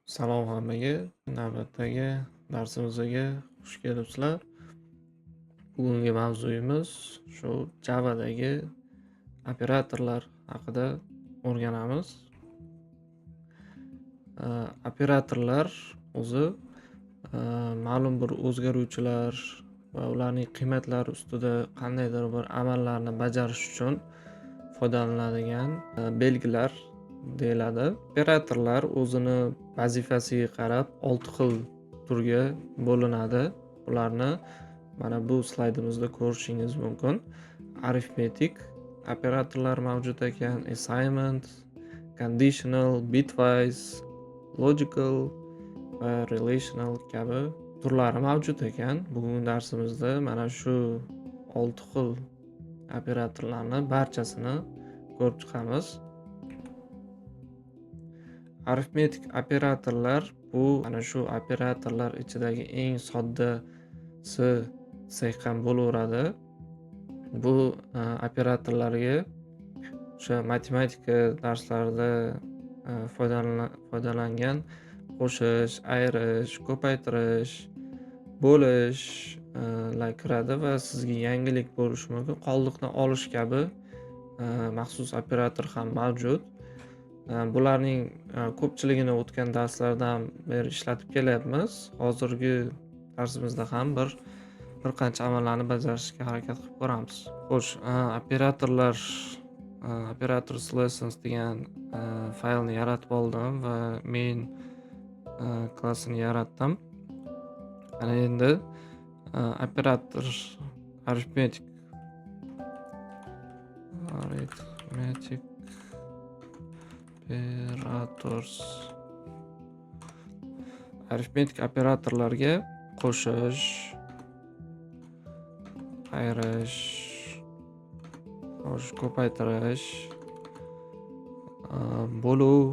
Salom hammaga. Navbatdagi darsimizga xush kelibsizlar. Bugungi mavzuyimiz shu Javadagi operatorlar haqida o'rganamiz. Operatorlar o'zi ma'lum bir o'zgaruvchilar va ularning qiymatlari ustida qandaydir bir amallarni bajarish uchun foydalaniladigan belgilar deyiladi. Operatorlar o'zini vazifasiga qarab 6 xil turga bo'linadi. Ularni mana bu slaydimizda ko'rishingiz mumkin. Arifmetik operatorlar mavjud ekan, assignment, conditional, bitwise, logical va relational kabi turlari mavjud ekan. Bugungi darsimizda mana shu 6 xil operatorlarni barchasini ko'rib chiqamiz. Arifmetik operatorlar bu mana shu operatorlar ichidagi eng soddasi desak ham bo'laveradi. Bu operatorlarga o'sha matematika darslarida foydalangan qo'shish, ayirish, ko'paytirish, bo'lish kiradi va sizga yangilik bo'lishi mumkin. Qoldiqni olish kabi maxsus operator ham mavjud. Bularning ko'pchiligini o'tgan darslardan beri ishlatib kelyapmiz. Hozirgi darsimizda ham bir qancha amallarni bajarishga harakat qilib ko'ramiz. Xo'sh, operators lessons degan faylni yaratib oldim va main klassini yaratdim. Ana endi arithmetic arifmetik operatorlarga qo'shish, ayirish, ko'paytirish, bo'luv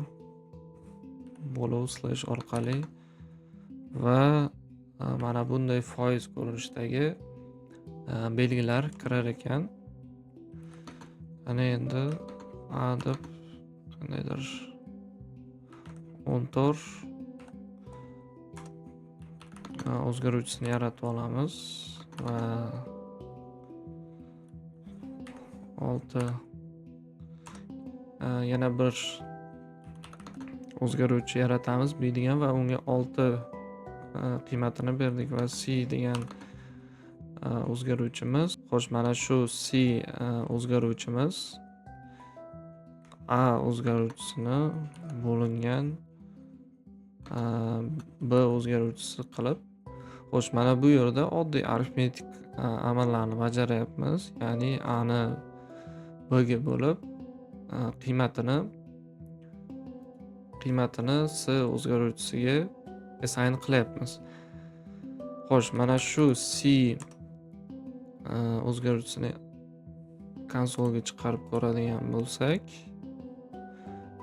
slash orqali va mana bunday foiz ko'rinishdagi belgilar kirar ekan. Ana endi a deb qandaydir 14 o'zgaruvchisini yaratib olamiz va 6 yana bir o'zgaruvchi yaratamiz b degan va unga 6 qiymatini berdik va c degan o'zgaruvchimiz. Xo'sh, mana shu c o'zgaruvchimiz a o'zgaruvchisini bo'lingan b o'zgaruvchisi qilib, xo'sh, mana bu yerda oddiy arifmetik amallarni bajaryapmiz. Ya'ni a ni b ga bo'lib, qiymatini c o'zgaruvchisiga assign qilyapmiz. Xo'sh, mana shu c o'zgaruvchisini konsolga chiqarib ko'radigan bo'lsak,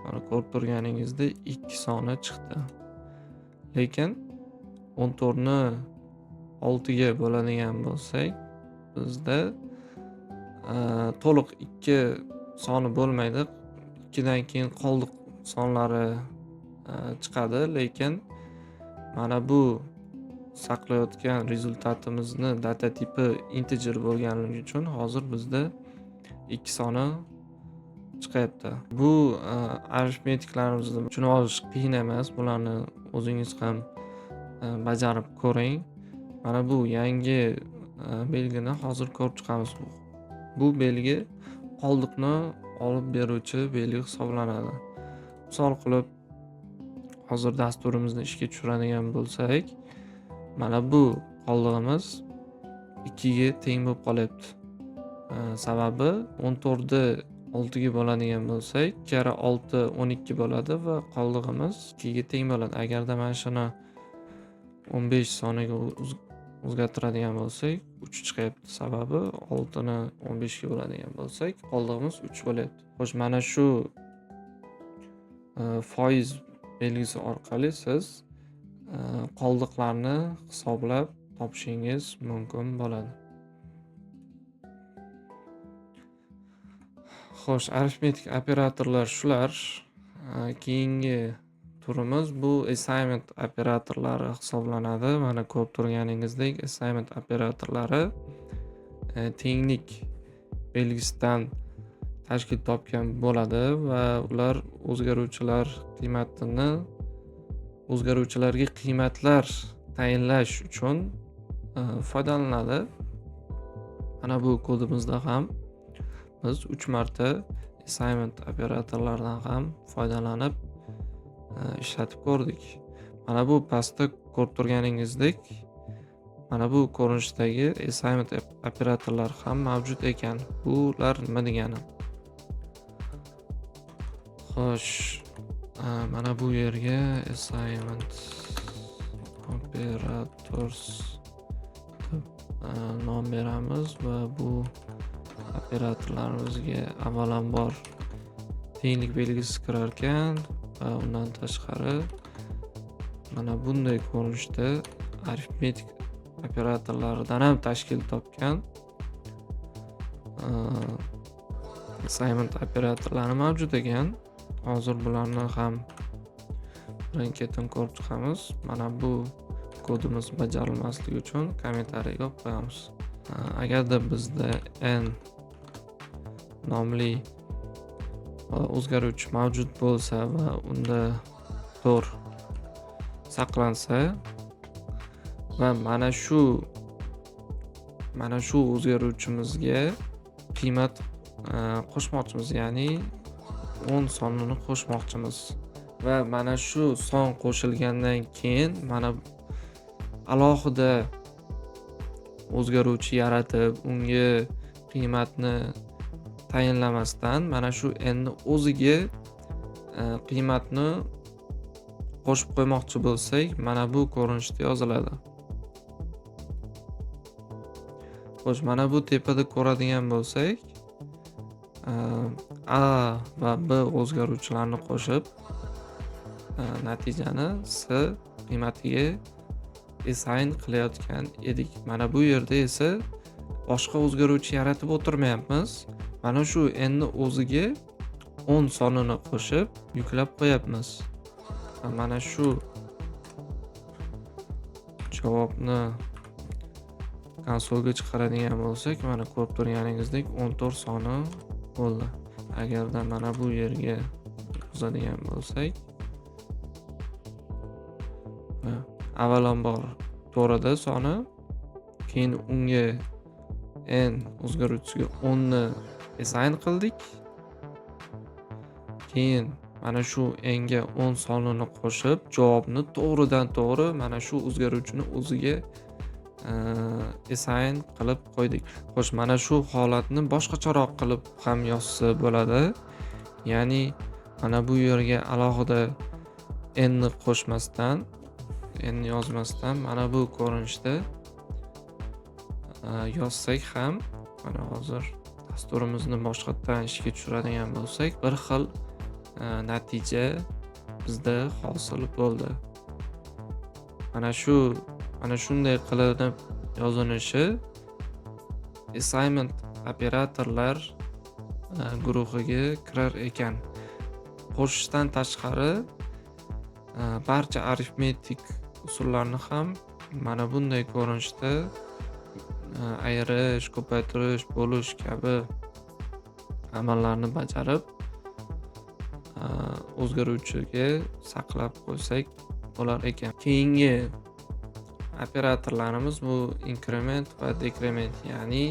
mana ko'rib turganingizda 2 soni chiqdi. Lekin 14 ni 6 ga bo'ladigan bo'lsak, bizda to'liq 2 soni bo'lmaydi. 2 dan keyin qoldiq sonlari chiqadi, lekin mana bu saqlayotgan rezultatimizni data tipi integer bo'lganligi uchun hozir bizda 2 soni chiqyapti. Bu arifmetiklarimizni tushunib olish qiyin emas. Bularni o'zingiz ham bajarib ko'ring. Mana bu yangi belgini hozir ko'rib chiqamiz. Bu belgi qoldiqni olib beruvchi belgi hisoblanadi. Misol qilib, hozir dasturimizni ishga tushiradigan bo'lsak, mana bu qoldig'imiz 2 ga teng bo'lib qolyapti. Sababi 14 ni 6 ga bo'ladigan bo'lsak, 2 kara 6 12 bo'ladi va qoldig'imiz 2 ga teng bo'ladi. Agarda mana shuni 15 soniga o'zgartiradigan bo'lsak, 3 chiqyapti. Sababi 6 ni 15 ga bo'ladigan bo'lsak, qoldig'imiz 3 bo'lyapti. Xo'sh, mana shu foiz belgisi orqali siz qoldiqlarni hisoblab topishingiz mumkin bo'ladi. Xo'sh, arifmetik operatorlar shular. Keyingi turimiz bu assignment operatorlari hisoblanadi. Mana ko'rib turganingizdek assignment operatorlari tenglik belgisidan tashkil topgan bo'ladi va ular o'zgaruvchilarga qiymatlar tayinlash uchun foydalaniladi. Mana bu kodimizda ham biz 3 marta assignment operatorlaridan ham foydalanib ishlatib ko'rdik. Mana bu pastda ko'rib turganingizdek mana bu ko'rinishdagi assignment operatorlar ham mavjud ekan. Bular nima degani? Xo'sh, mana bu yerga assignment operators deb nom beramiz va bu operatorlarimizga avvalambor tenglik belgisi kirar ekan va undan tashqari mana bunday ko'rinishda arifmetik operatorlaridan ham tashkil topgan assignment operatorlari mavjud ekan. Hozir bularni ham birin-ketin ko'rib chiqamiz. Mana bu kodimiz bajarilmasligi uchun kommentariyga olib qo'yamiz. Agarda bizda n nomli o'zgaruvchi mavjud bo'lsa va unda to'r saqlansa va mana shu o'zgaruvchimizga qiymat qo'shmoqchimiz, ya'ni 10 sonini qo'shmoqchimiz va mana shu son qo'shilgandan keyin mana alohida o'zgaruvchi yaratib unga qiymatni tayinlamasdan mana shu n ni o'ziga qiymatni qo'shib qo'ymoqchi bo'lsak, mana bu ko'rinishda yoziladi. Xo'sh, mana bu tepada ko'radigan bo'lsak, a va b o'zgaruvchilarni qo'shib natijani s qiymatiga assign qilayotgan edik. Mana bu yerda esa boshqa o'zgaruvchi yaratib o'tirmayapmiz. Mana shu n ni o'ziga 10 sonini qo'shib yuklab qo'yapmiz. Mana shu javobni konsolga chiqaradigan bo'lsak, mana ko'rib turganingizdek 14 soni bo'ldi. Agarda mana bu yerga yozadigan bo'lsak, avvalambor to'rida soni, keyin unga n o'zgaruvchisiga 10 ni assign qildik. Keyin mana shu n ga 10 sonini qo'shib, javobni to'g'ridan to'g'ri mana shu o'zgaruvchini o'ziga assign qilib qo'ydik. Xo'sh, mana shu holatni boshqacharoq qilib ham yozsa bo'ladi. Ya'ni mana bu yerga alohida n ni qo'shmasdan, n ni yozmasdan mana bu ko'rinishda yozsak ham, mana hozir dasturimizni boshqatdan ishga tushiradigan bo'lsak, bir xil natija bizda hosil bo'ldi. Mana shunday qilinib yozilishi assignment operatorlar guruhiga kirar ekan. Qo'shishdan tashqari barcha arifmetik usullarni ham mana bunday ko'rinishda ayirish, ko'paytirish, bo'lish kabi amallarni bajarib o'zgaruvchiga saqlab qo'ysak bo'lar ekan. Keyingi operatorlarimiz bu inkrement va dekrement, ya'ni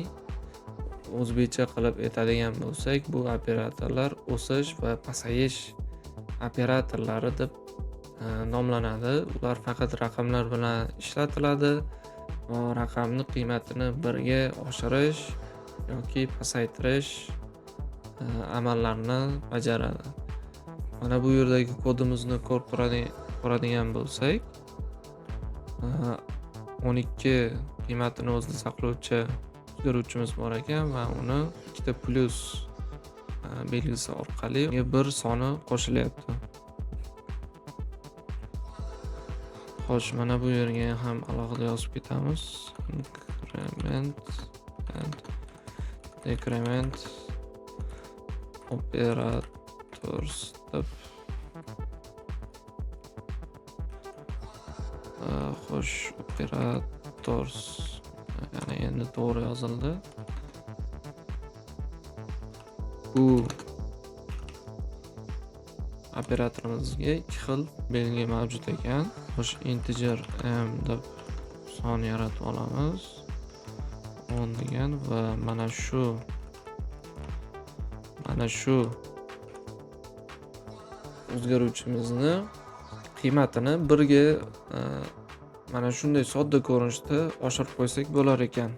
o'zbekcha qilib aytadigan bo'lsak, bu operatorlar o'sish va pasayish operatorlari deb nomlanadi. Ular faqat raqamlar bilan ishlatiladi va raqamni qiymatini 1 ga oshirish yoki pasaytirish amallarini bajaradi. Mana bu yerdagi kodimizni ko'radigan bo'lsak, 12 qiymatini o'zida saqlovchi o'zgaruvchimiz bor ekan va uni ikkita plus belgisi orqali bir soni qo'shilyapti. Xo'sh, mana bu yerga ham alohida yozib ketamiz. Increment and decrement operators deb Xo'sh, operators, ya'ni endi to'g'ri yozildi. Bu operatorimizga 2 xil belgi mavjud ekan. Xo'sh, integer m deb son yaratib olamiz. 10 degan va mana shu o'zgaruvchimizni qiymatini 1 ga mana shunday sodda ko'rinishda oshirib qo'ysak bo'lar ekan.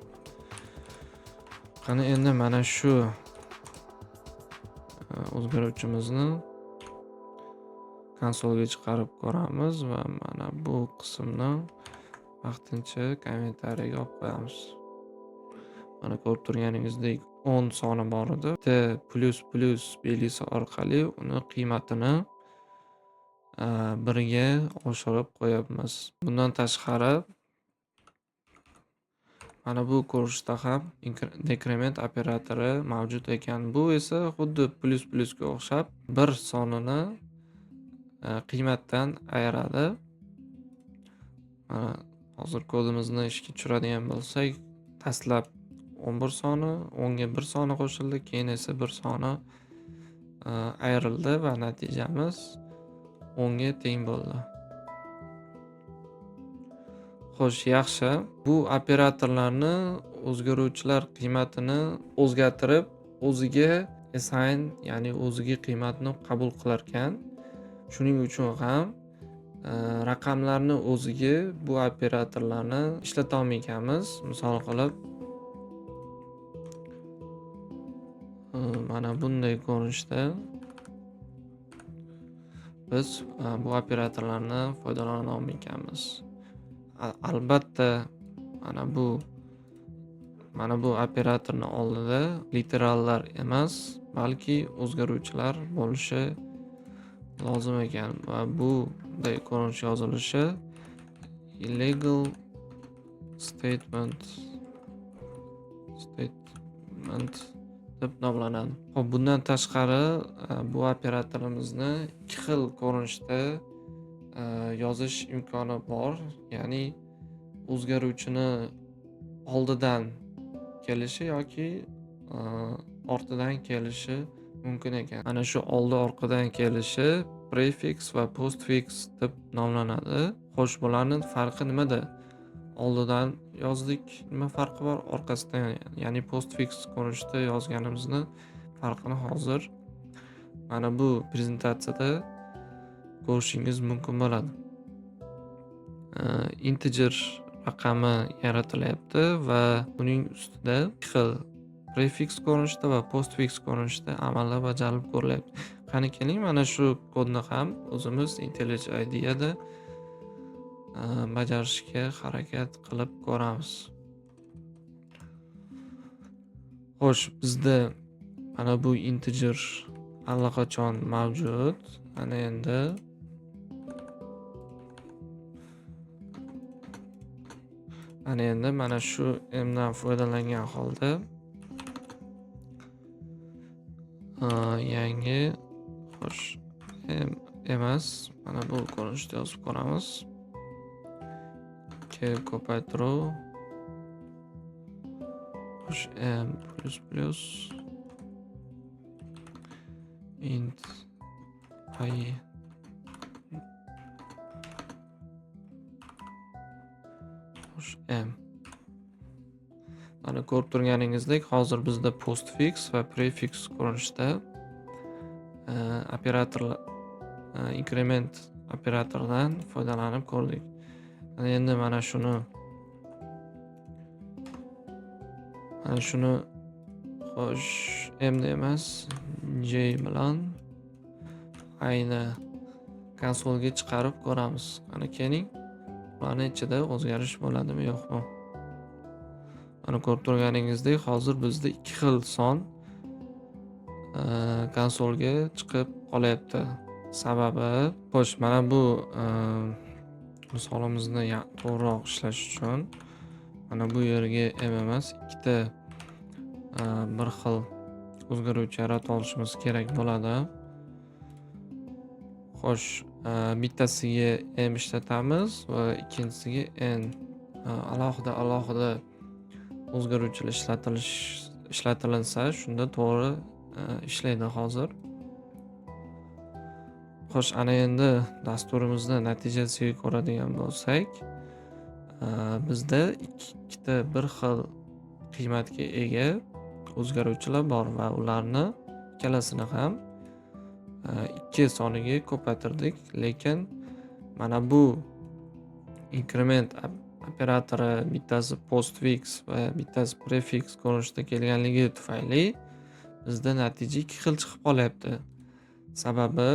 Qani endi mana shu o'zgaruvchimizni konsolga chiqarib ko'ramiz va mana bu qismni vaqtincha kommentariyaga olib qo'yamiz. Mana ko'rib turganingizdek 10 soni bor edi. Bitta ++ belgisi orqali uni qiymatini 1 ga oshirib qo'yapmiz. Bundan tashqari mana bu ko'rinishda ham dekrement operatori mavjud ekan. Bu esa xuddi ++ ga o'xshab bir sonini qiymatdan ayiradi. Hozir kodimizni ishga tushiradigan bo'lsak, dastlab 11 soni, 10 ga 1 soni qo'shildi, keyin esa 1 soni ayrildi va natijamiz 10 ga teng bo'ldi. Xo'sh, yaxshi. Bu operatorlarni o'zgaruvchilar qiymatini o'zgartirib, o'ziga assign, ya'ni o'ziga qiymatni qabul qilar ekan. Shuning uchun ham raqamlarni o'ziga bu operatorlarni ishlata olmaymiz. Misol qilib, mana bunday ko'rinishda biz bu operatorlarni foydalana olmaymiz. Albatta mana bu operatorning oldida literallar emas, balki o'zgaruvchilar bo'lishi lozim ekan va bunday ko'rinish yozilishi illegal statement deb nomlanadi. Xo'p, bundan tashqari bu operatorimizni 2 xil ko'rinishda yozish imkoni bor. Ya'ni o'zgaruvchini oldidan kelishi yoki ortidan kelishi mumkin ekan. Mana shu oldi orqadan kelishi prefix va postfix deb nomlanadi. Xo'sh, bularning farqi nimada? Oldidan yozdik, nima farqi bor? Orqasidan, ya'ni postfix ko'rinishda yozganimizni farqini hozir mana bu prezentatsiyada ko'rishingiz mumkin bo'ladi. Integer raqami yaratilyapti va uning ustida 2 xil prefix ko'rinishda va postfix ko'rinishda amalda bajarib ko'rilyapti. Qani keling, mana shu kodni ham o'zimiz IntelliJ IDEada bajarishga harakat qilib ko'ramiz. Xo'sh, bizda mana bu integer allaqachon mavjud. Ana endi mana shu m dan foydalangan holda yangi, xo'sh, m emas, mana bu ko'rinishda yozib ko'ramiz. Ko'paytiruv, xo'sh, m + int i, xo'sh, m. Mana ko'rib turganingizdek, hozir bizda postfix va prefix ko'rinishda operatorlar increment operatoridan foydalanib ko'rdik. Endi mana shuni xo'sh, m emas, j bilan ayni konsolga chiqarib ko'ramiz. Qani keling, bularning ichida o'zgarish bo'ladimi, yo'qmi? Mana ko'rib turganingizdek, hozir bizda 2 xil son konsolga chiqib qolyapti. Sababi, xo'sh, mana bu misolimizni to'g'riroq ishlash uchun mana bu yerga m emas, 2 ta bir xil o'zgaruvchi yarata olishimiz kerak bo'ladi. Xo'sh, bittasiga m ishlatamiz va ikkinchisiga n. Alohida o'zgaruvchilar ishlatilinsa, shunda to'g'ri ishlaydi hozir. Xo'sh, ana endi dasturimizni natijasiga ko'radigan bo'lsak, bizda ikkita bir xil qiymatga ega o'zgaruvchilar bor va ularni ikkalasini ham 2 soniga ko'paytirdik. Lekin mana bu inkrement operatori bittasi postfix va bittasi prefix ko'rinishda kelganligi tufayli bizda natija ikki xil chiqib qolyapti. Sababi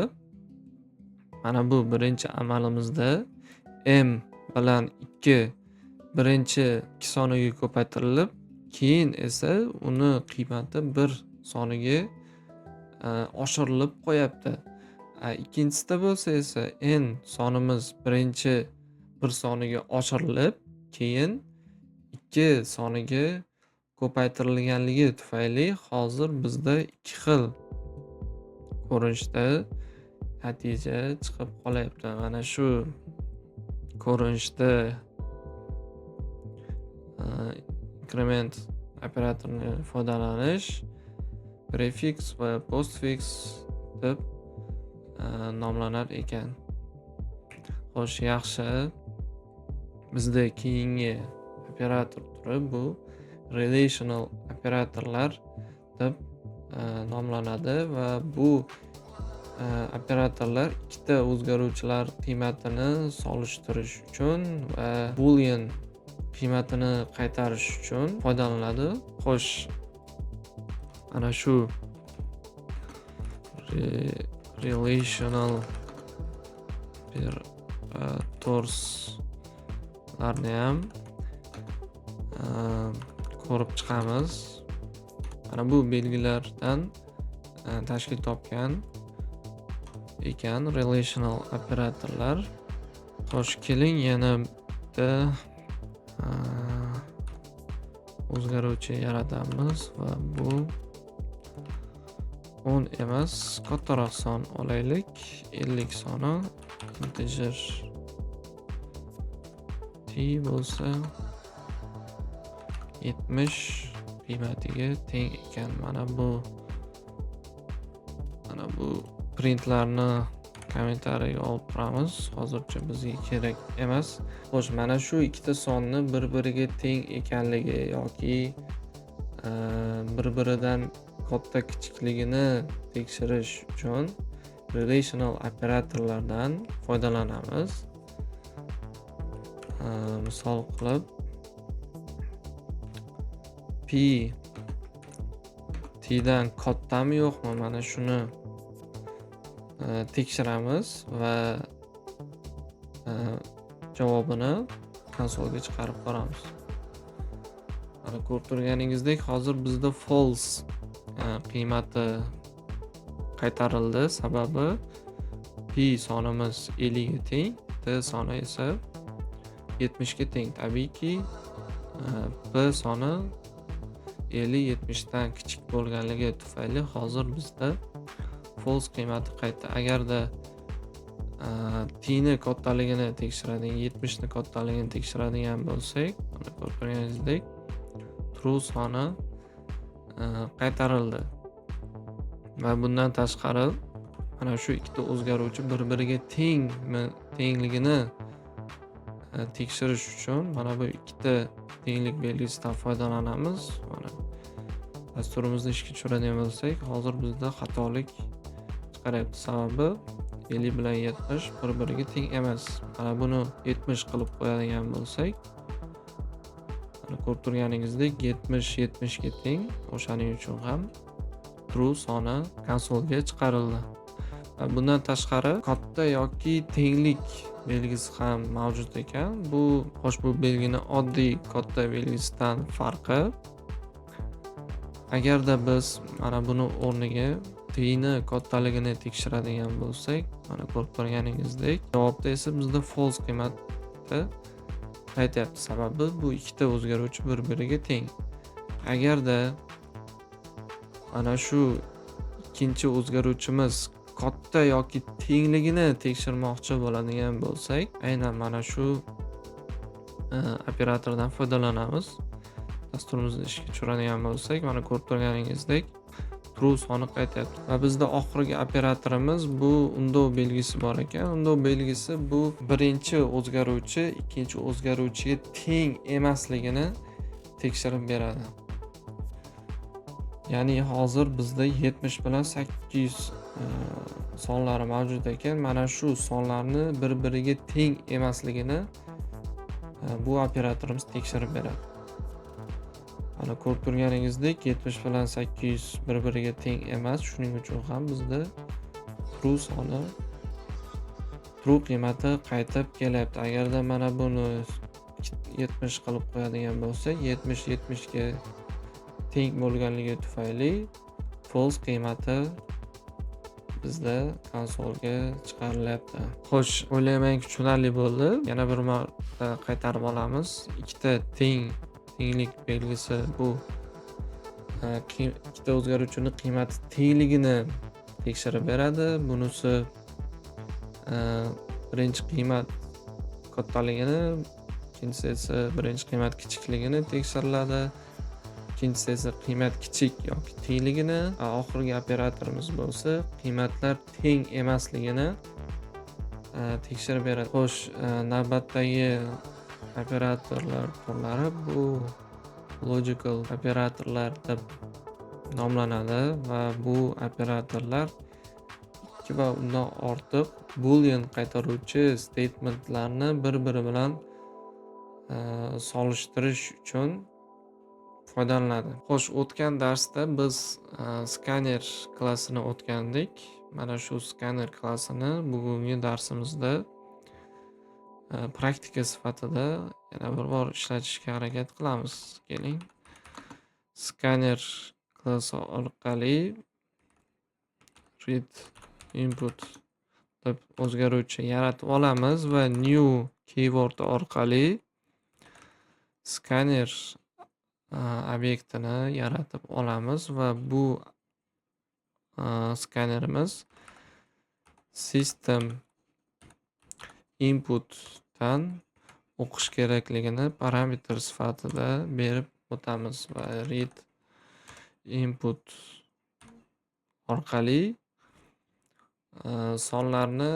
mana bu birinchi amalimizda m bilan 2 birinchi 2 soniga ko'paytirilib, keyin esa uni qiymati 1 soniga oshirilib qo'yapti. Ikkinchisida bo'lsa esa n sonimiz birinchi 1 soniga oshirilib, keyin 2 soniga ko'paytirilganligi tufayli hozir bizda ikki xil ko'rinishda natija chiqib qolyapti. Mana shu ko'rinishda inkrement operatorini foydalanish prefix va postfix deb nomlanar ekan. Xo'sh, yaxshi. Bizda keyingi operator turi bu relational operatorlar deb nomlanadi va bu operatorlar ikkita o'zgaruvchilar qiymatini solishtirish uchun va boolean qiymatini qaytarish uchun foydalaniladi. Xo'sh, ana shu relational operatorslarni ham ko'rib chiqamiz. Mana bu belgilardan tashkil topgan ekan relational operatorlar. Xo'sh, keling yana bitta o'zgaruvchi yaratamiz va bu 10 emas, kattaroq son olaylik. 50 soni integer t bo'lsa 70 qiymatiga teng ekan. Mana bu printlarni kommentariyaga olib turamiz. Hozircha bizga kerak emas. Xo'sh, mana shu ikkita sonni bir-biriga teng ekanligi yoki bir-biridan katta kichikligini tekshirish uchun relational operatorlardan foydalanamiz. Misol qilib p tdan kattami yo'qmi, mana shuni tekshiramiz va javobini konsolga chiqarib ko'ramiz. Mana ko'rib turganingizdek, hozir bizda false qiymati qaytarildi. Sababi p sonimiz 50 ga teng, t soni esa 70 ga teng. Tabiiyki p soni 50-70 dan kichik bo'lganligi tufayli hozir bizda false qiymati qaytdi. Agarda t ni kattaligini tekshiradigan, 70 ni kattaligini tekshiradigan bo'lsak, mana ko'rib turganingizdek true soni qaytarildi. Va bundan tashqari mana shu ikkita o'zgaruvchi bir-biriga tengligini tekshirish uchun mana bu ikkita tenglik belgisidan foydalanamiz. Mana dasturimizni ishga tushiradigan bo'lsak, hozir bizda xatolik chiqaryapti. Sababi 50 bilan 70 bir-biriga teng emas. Mana buni 70 qilib qo'yadigan bo'lsak, mana ko'rib turganingizdek 70 ga teng. O'shaning uchun ham true soni konsolga chiqarildi. Va bundan tashqari katta yoki tenglik belgisi ham mavjud ekan. Bu belgini oddiy katta belgisidan farqi, agarda biz mana buni o'rniga t ni kattaligini tekshiradigan bo'lsak, mana ko'rib turganingizdek javobda esa bizda false qiymati qaytyapti. Sababi bu ikkita o'zgaruvchi bir-biriga teng. Agarda mana shu ikkinchi o'zgaruvchimiz katta yoki tengligini tekshirmoqchi bo'ladigan bo'lsak, aynan mana shu operatordan foydalanamiz. Dasturimizni ishga tushiradigan bo'lsak, mana ko'rib turganingizdek true soni qaytyapti va bizda oxirgi operatorimiz bu undov belgisi bor ekan. Undov belgisi bu birinchi o'zgaruvchi ikkinchi o'zgaruvchiga teng emasligini tekshirib beradi. Ya'ni hozir bizda 70 bilan 800 sonlari mavjud ekan. Mana shu sonlarni bir-biriga teng emasligini bu operatorimiz tekshirib beradi. Mana ko'rib turganingizdek 70 bilan 800 bir-biriga teng emas. Shuning uchun ham bizda true qiymati qaytib kelyapti. Agarda mana buni 70 qilib qo'yadigan bo'lsak, 70 ga teng bo'lganligi tufayli false qiymati bizda konsolga chiqarilyapti. Xo'sh, o'ylaymanki tushunarli bo'ldi. Yana bir marta qaytarib olamiz. Ikkita tenglik belgisi bu ikkita o'zgaruvchini qiymati tengligini tekshirib beradi. Bunisi birinchi qiymat kattaligini, ikkinchisi esa birinchi qiymat kichikligini tekshiriladi. Ikkinchisi esa qiymat kichik yoki tengligini, oxirgi operatorimiz bo'lsa qiymatlar teng emasligini tekshirib beradi. Xo'sh, navbatdagi operatorlar turlari bu logical operatorlar deb nomlanadi va bu operatorlar ikki va undan ortiq boolean qaytaruvchi statementlarni bir-biri bilan solishtirish uchun foydalanadi. Xo'sh, o'tgan darsda biz scanner klassini o'tgandik. Mana shu scanner klassini bugungi darsimizda praktika sifatida yana bir bor ishlatishga harakat qilamiz. Keling. Scanner klassi orqali read input deb o'zgaruvchi yaratib olamiz va new keyword orqali scanner obyektini yaratib olamiz va bu skannerimiz system inputdan o'qish kerakligini parametr sifatida berib o'tamiz va read input orqali sonlarni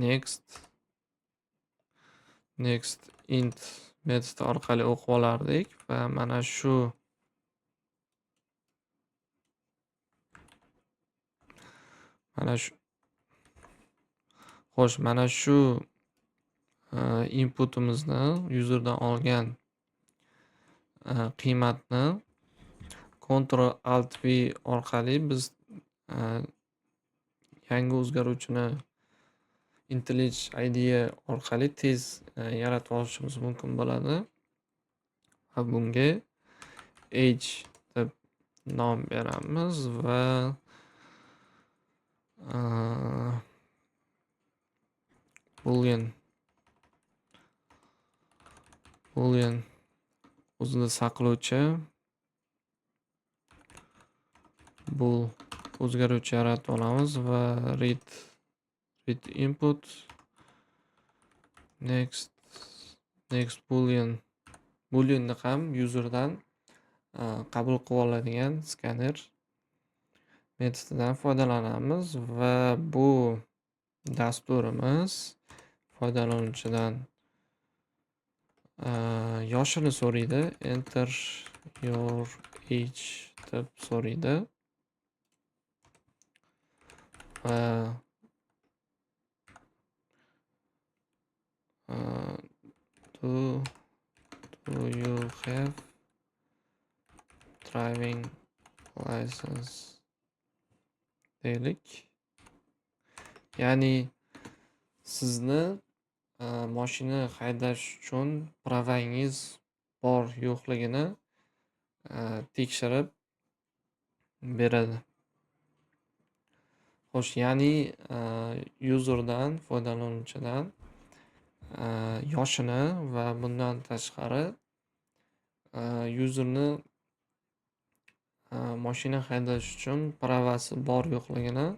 next int metodi orqali o'qib olardik va mana shu xo'sh, mana shu inputimizni userdan olgan qiymatni Ctrl Alt V orqali biz yangi o'zgaruvchini IntelliJ IDE orqali tez yaratib olishimiz mumkin bo'ladi. Va bunga age deb nom beramiz va boolean o'zida saqlovchi bool o'zgaruvchi yaratib olamiz va read input next booleanni ham userdan qabul qilib oladigan scanner metodidan foydalanamiz va bu dasturimiz foydalanuvchidan yoshini so'raydi. Enter your age deb so'raydi va do you have driving license deylik. Ya'ni sizni mashina haydash uchun pravangiz bor yo'qligini tekshirib beradi. Xo'sh, ya'ni userdan, foydalanuvchidan yoshini va bundan tashqari userni mashina haydash uchun pravasi bor yo'qligini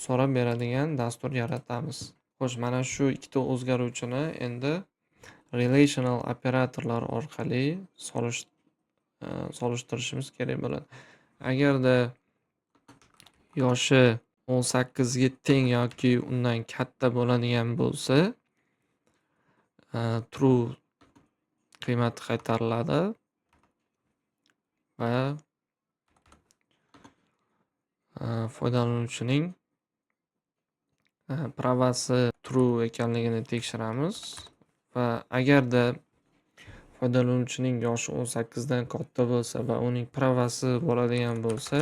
so'rab beradigan dastur yaratamiz. Xo'sh, mana shu ikkita o'zgaruvchini endi relational operatorlar orqali solishtirishimiz kerak bo'ladi. Agarda yoshi 18 ga teng yoki undan katta bo'ladigan bo'lsa, true qiymati qaytariladi va foydalanuvchining pravasi true ekanligini tekshiramiz va agarda foydalanuvchining yoshi 18 dan katta bo'lsa va uning pravasi bo'ladigan bo'lsa,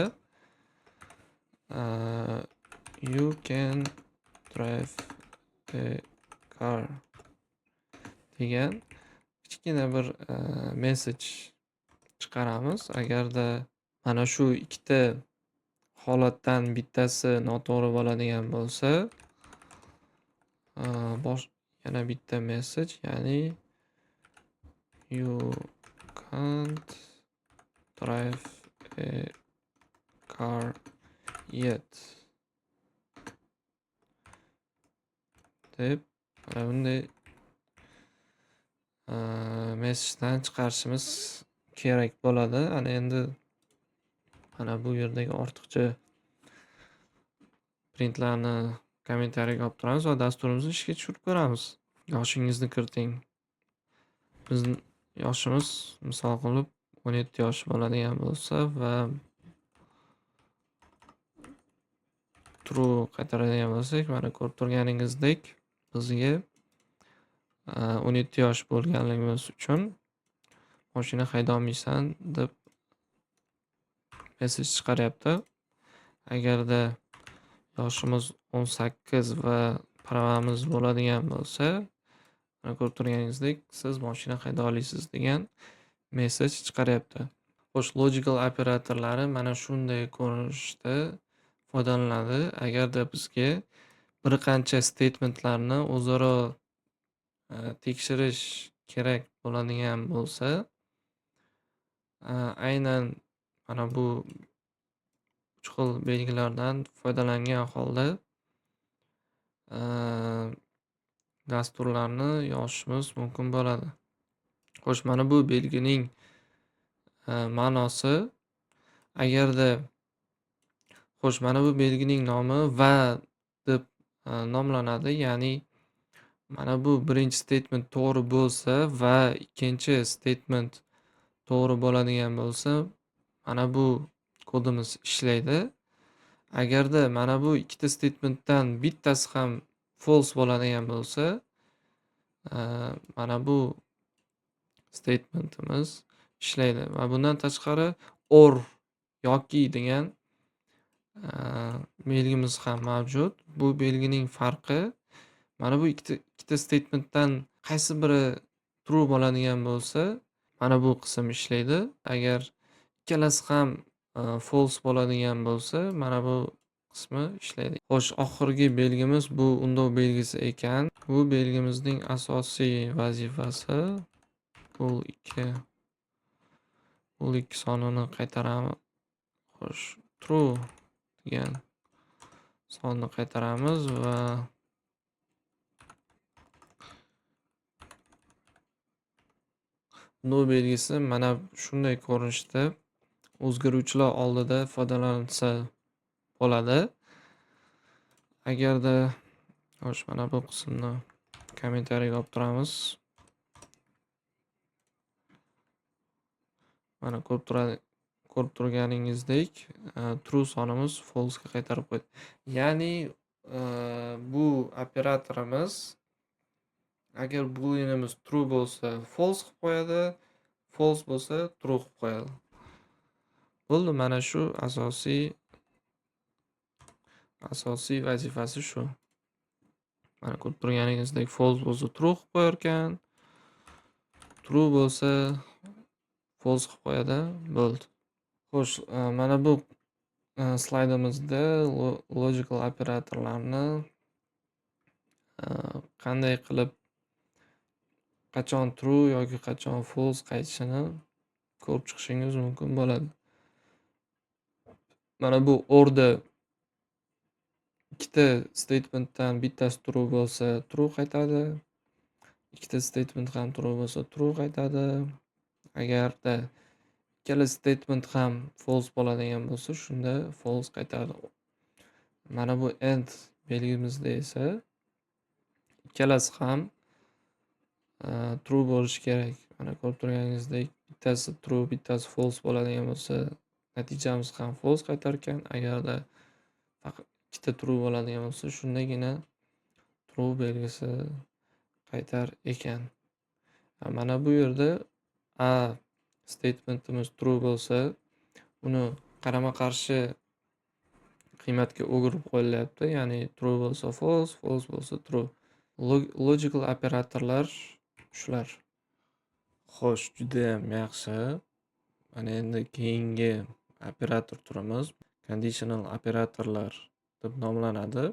you can drive the car degan kichkina bir message chiqaramiz. Agarda mana shu ikkita holatdan bittasi noto'g'ri bo'ladigan bo'lsa, yana bitta message, ya'ni you can't drive a car yet deb mana bunday messajdan chiqarishimiz kerak bo'ladi. Ana endi mana bu yerdagi ortiqcha printlarni kommentariyaga olib turamiz va dasturimizni ishga tushirib ko'ramiz. Yoshingizni kiriting. Bizning yoshimiz misol qilib 17 yosh bo'ladigan bo'lsa va true qaytaradigan bo'lsak, mana ko'rib turganingizdek bizga 17 yosh bo'lganligimiz uchun mashina haydolmaysan deb message chiqaryapti. Agarda yoshimiz 18 va pravamiz bo'ladigan bo'lsa, mana ko'rib turganingizdek siz mashina hayda olasiz degan message chiqaryapti. Xo'sh, logical operatorlari mana shunday ko'rinishda foydalanadi. Agarda bizga bir qancha statementlarni o'zaro tekshirish kerak bo'ladigan bo'lsa, aynan mana bu uch xil belgilardan foydalangan holda dasturlarni yozishimiz mumkin bo'ladi. Xo'sh, mana bu belgining ma'nosi, agarda mana bu belgining nomi va deb nomlanadi, ya'ni mana bu birinchi statement to'g'ri bo'lsa va ikkinchi statement to'g'ri bo'ladigan bo'lsa, mana bu kodimiz ishlaydi. Agarda mana bu ikkita statementdan bittasi ham false bo'ladigan bo'lsa, mana bu statementimiz ishlaydi va bundan tashqari or yoki degan belgimiz ham mavjud. Bu belgining farqi, mana bu ikkita statementdan qaysi biri true bo'ladigan bo'lsa, mana bu qism ishlaydi. Agar ikkalasi ham false bo'ladigan bo'lsa, mana bu qismi ishlaydi. Xo'sh, oxirgi belgimiz bu undov belgisi ekan. Bu belgimizning asosiy vazifasi pul 2 sonini qaytaramiz. Xo'sh, true degan sonni qaytaramiz va undov belgisi mana shunday ko'rinishda o'zgaruvchilar oldida foydalansa bo'ladi. Agarda mana bu qismni kommentariyaga olib turamiz. Mana ko'rib turganingizdek true sonimiz false ga qaytarib qo'ydi. Ya'ni bu operatorimiz agar booleanimiz true bo'lsa false qilib qo'yadi, false bo'lsa true qilib qo'yadi. Bo'ldi, mana shu asosiy vazifasi shu. Mana ko'rib turganingizdek false bo'lsa true qilib qo'yar ekan, true bo'lsa false qilib qo'yadi. Bo'ldi. Xo'sh, mana bu slaydimizda logical operatorlarni qanday qilib qachon true yoki qachon false qaytishini ko'rib chiqishingiz mumkin bo'ladi. Mana bu orda ikkita statementdan bittasi true bo'lsa true qaytadi. Ikkita statement ham true bo'lsa true qaytadi. Agarda ikkala statement ham false bo'ladigan bo'lsa, shunda false qaytadi. Mana bu end belgimizda esa ikkalasi ham true bo'lishi kerak. Mana ko'rib turganingizdek, bittasi true, bittasi false bo'ladigan bo'lsa, natijamiz ham false qaytar ekan. Agarda faqat ikkita true bo'ladigan bo'lsa, shundagina true belgisi qaytar ekan. Mana bu yerda a statementimiz true bo'lsa, uni qarama-qarshi qiymatga o'girib qo'yilyapti. Ya'ni true bo'lsa false, false bo'lsa true. Logical operatorlar shular. Xo'sh, judayam yaxshi. Mana endi keyingi operator turimiz conditional operatorlar deb nomlanadi.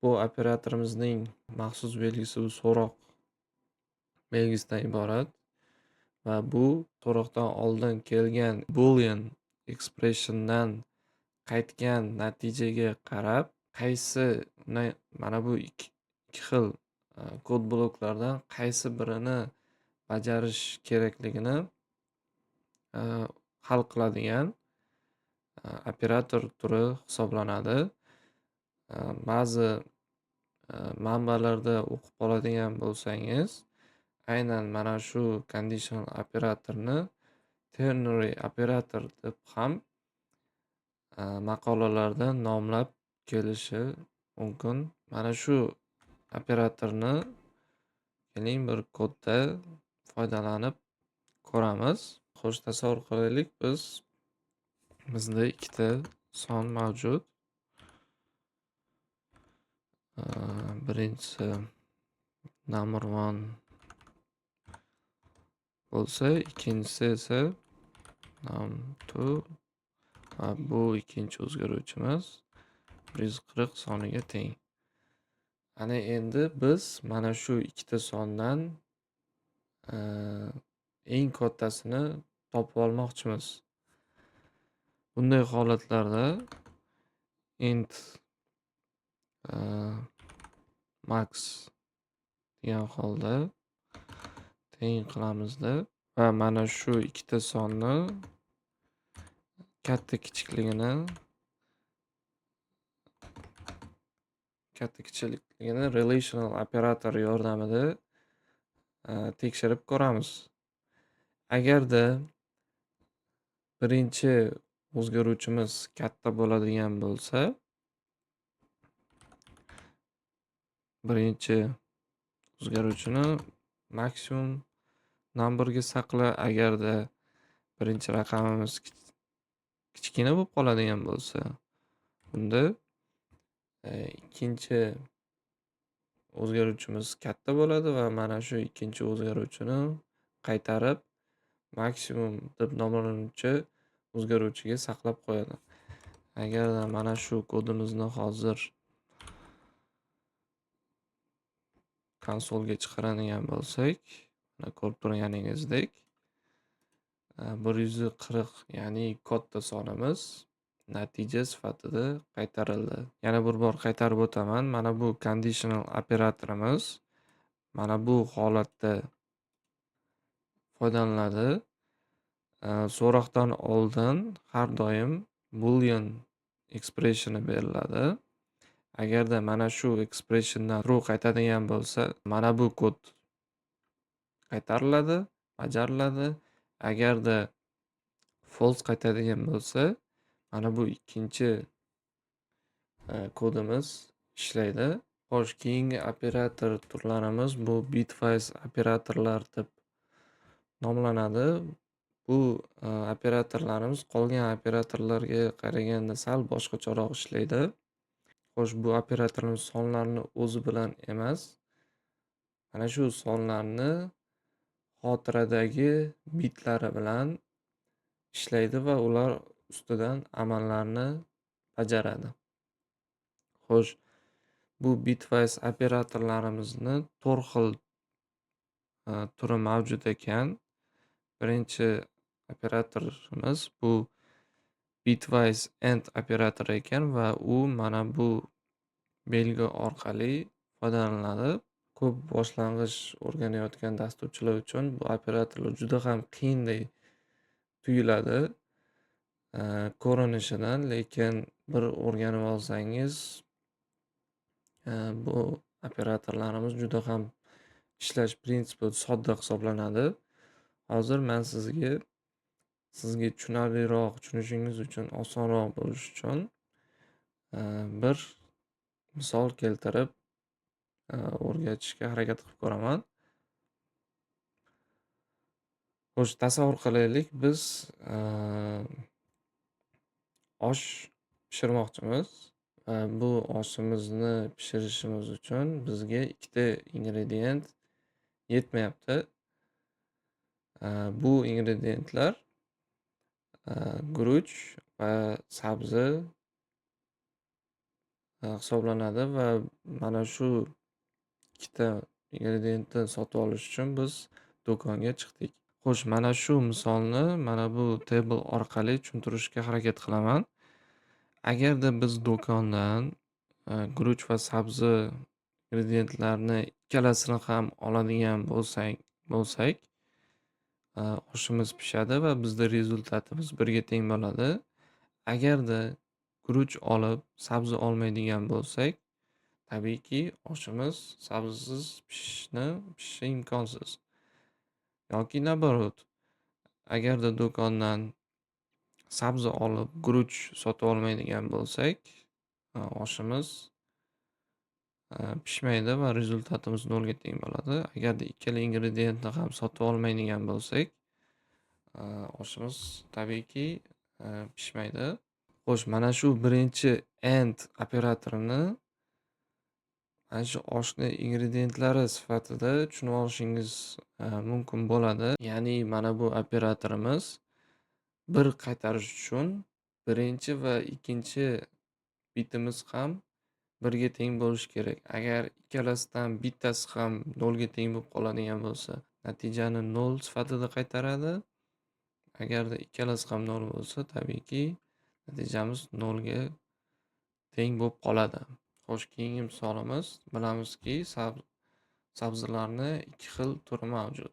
Bu operatorimizning maxsus belgisi bu so'roq belgisidan iborat va bu so'roqdan oldin kelgan boolean expressiondan qaytgan natijaga qarab qaysi mana bu ikki xil kod bloklardan qaysi birini bajarish kerakligini hal qiladigan operator turi hisoblanadi. Ba'zi manbalarda o'qib qoladigan bo'lsangiz, aynan mana shu conditional operatorni ternary operator deb ham maqolalarda nomlab kelishi mumkin. Mana shu operatorni keling bir kodda foydalanib ko'ramiz. Xo'sh, tasavvur qilaylik, bizda ikkita son mavjud. Birinchisi number 1 bo'lsa, ikkinchisi esa num2 va bu ikkinchi o'zgaruvchimiz 140 soniga teng. Ana endi biz mana shu ikkita sondan eng kattasini topib olmoqchimiz. Bunday holatlarda int max degan holda teng qilamizda va mana shu ikkita sonni katta kichikligini relational operator yordamida tekshirib ko'ramiz. Agarda birinchi o'zgaruvchimiz katta bo'ladigan bo'lsa, birinchi o'zgaruvchini maksimum numberga saqla. Agarda birinchi raqamimiz kichkina bo'lib qoladigan bo'lsa, bunda ikkinchi o'zgaruvchimiz katta bo'ladi va mana shu ikkinchi o'zgaruvchini qaytarib maksimum deb nomlanuvchi o'zgaruvchiga saqlab qo'yadi. Agarda mana shu kodimizni hozir konsolga chiqaradigan bo'lsak, mana ko'rib turganingizdek 140, ya'ni katta sonimiz natija sifatida qaytarildi. Yana bir bor qaytarib o'taman. Mana bu conditional operatorimiz mana bu holatda foydalaniladi. So'roqdan oldin har doim boolean expressioni beriladi. Agarda mana shu expressiondan true qaytadigan bo'lsa, mana bu kod qaytariladi, bajariladi. Agarda false qaytadigan bo'lsa, mana bu ikkinchi kodimiz ishlaydi. Xo'sh, keyingi operator turlarimiz bu bitwise operatorlar deb nomlanadi. Bu operatorlarimiz qolgan operatorlarga qaraganda sal boshqacharoq ishlaydi. Xo'sh, bu operatorimiz sonlarni o'zi bilan emas, mana shu sonlarni xotiradagi bitlari bilan ishlaydi va ular ustidan amallarni bajaradi. Xo'sh, bu bitwise operatorlarimizni 4 xil turi mavjud ekan. Birinchi operatorimiz bu bitwise AND operatori ekan va u mana bu belgi orqali foydalaniladi. Ko'p boshlang'ich o'rganayotgan dasturchilar uchun bu operatorlar juda ham qiyindek tuyuladi, ko'rinishidan. Lekin bir o'rganib olsangiz, bu operatorlarimiz juda ham ishlash prinsipi sodda hisoblanadi. Hozir men sizga tushunarliroq tushunishingiz uchun, osonroq bo'lishi uchun bir misol keltirib o'rgatishga harakat qilib ko'raman. Xo'sh, tasavvur qilaylik, biz osh pishirmoqchimiz va bu oshimizni pishirishimiz uchun bizga ikkita ingredient yetmayapti. Bu ingrediyentlar guruch va sabzi hisoblanadi va mana shu ikkita ingrediyentni sotib olish uchun biz do'konga chiqdik. Xo'sh, mana shu misolni mana bu table orqali tushuntirishga harakat qilaman. Agarda biz do'kondan guruch va sabzi ingrediyentlarini ikkalasini ham oladigan bo'lsak, oshimiz pishadi va bizda rezultatimiz birga teng bo'ladi. Agarda guruch olib, sabzi olmaydigan bo'lsak, tabiiyki oshimiz sabzisiz pishishi imkonsiz. Yoki naborot, agarda do'kondan sabzi olib, guruch sotib olmaydigan bo'lsak, oshimiz pishmaydi va rezultatimiz nolga teng bo'ladi. Agarda ikkala ingrediyentni ham sotib olmaydigan bo'lsak, oshimiz tabiiyki pishmaydi. Xo'sh, mana shu birinchi AND operatorini mana shu oshni ingredientlari sifatida tushunib olishingiz mumkin bo'ladi. Ya'ni mana bu operatorimiz bir qaytarish uchun birinchi va ikkinchi bitimiz ham birga teng bo'lishi kerak. Agar ikkalasidan bittasi ham nolga teng bo'lib qoladigan bo'lsa, natijani nol sifatida qaytaradi. Agarda ikkalasi ham nol bo'lsa, tabiiyki natijamiz nolga teng bo'lib qoladi. Xo'sh, keyingi misolimiz, bilamizki, sabzilarni ikki xil turi mavjud.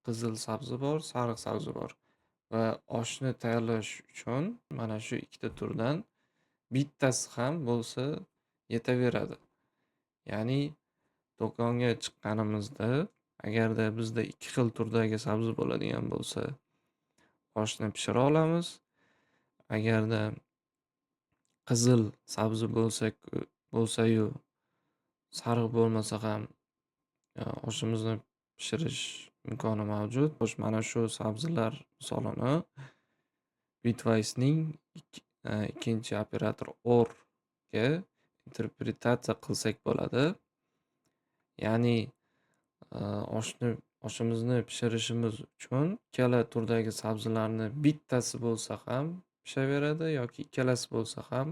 Qizil sabzi bor, sariq sabzi bor va oshni tayyorlash uchun mana shu ikkita turdan bittasi ham bo'lsa yetaveradi. Ya'ni do'konga chiqqanimizda agarda bizda ikki xil turdagi sabzi bo'ladigan bo'lsa, oshni pishira olamiz. Agarda qizil sabzi bo'lsa-yu sariq bo'lmasa ham oshimizni pishirish imkoni mavjud. Xo'sh, mana shu sabzilar misolini bitwise'ning ikkinchi operator OR ga interpretatsiya qilsak bo'ladi. Ya'ni oshimizni pishirishimiz uchun ikkala turdagi sabzilarni bittasi bo'lsa ham pishaveradi yoki ikkalasi bo'lsa ham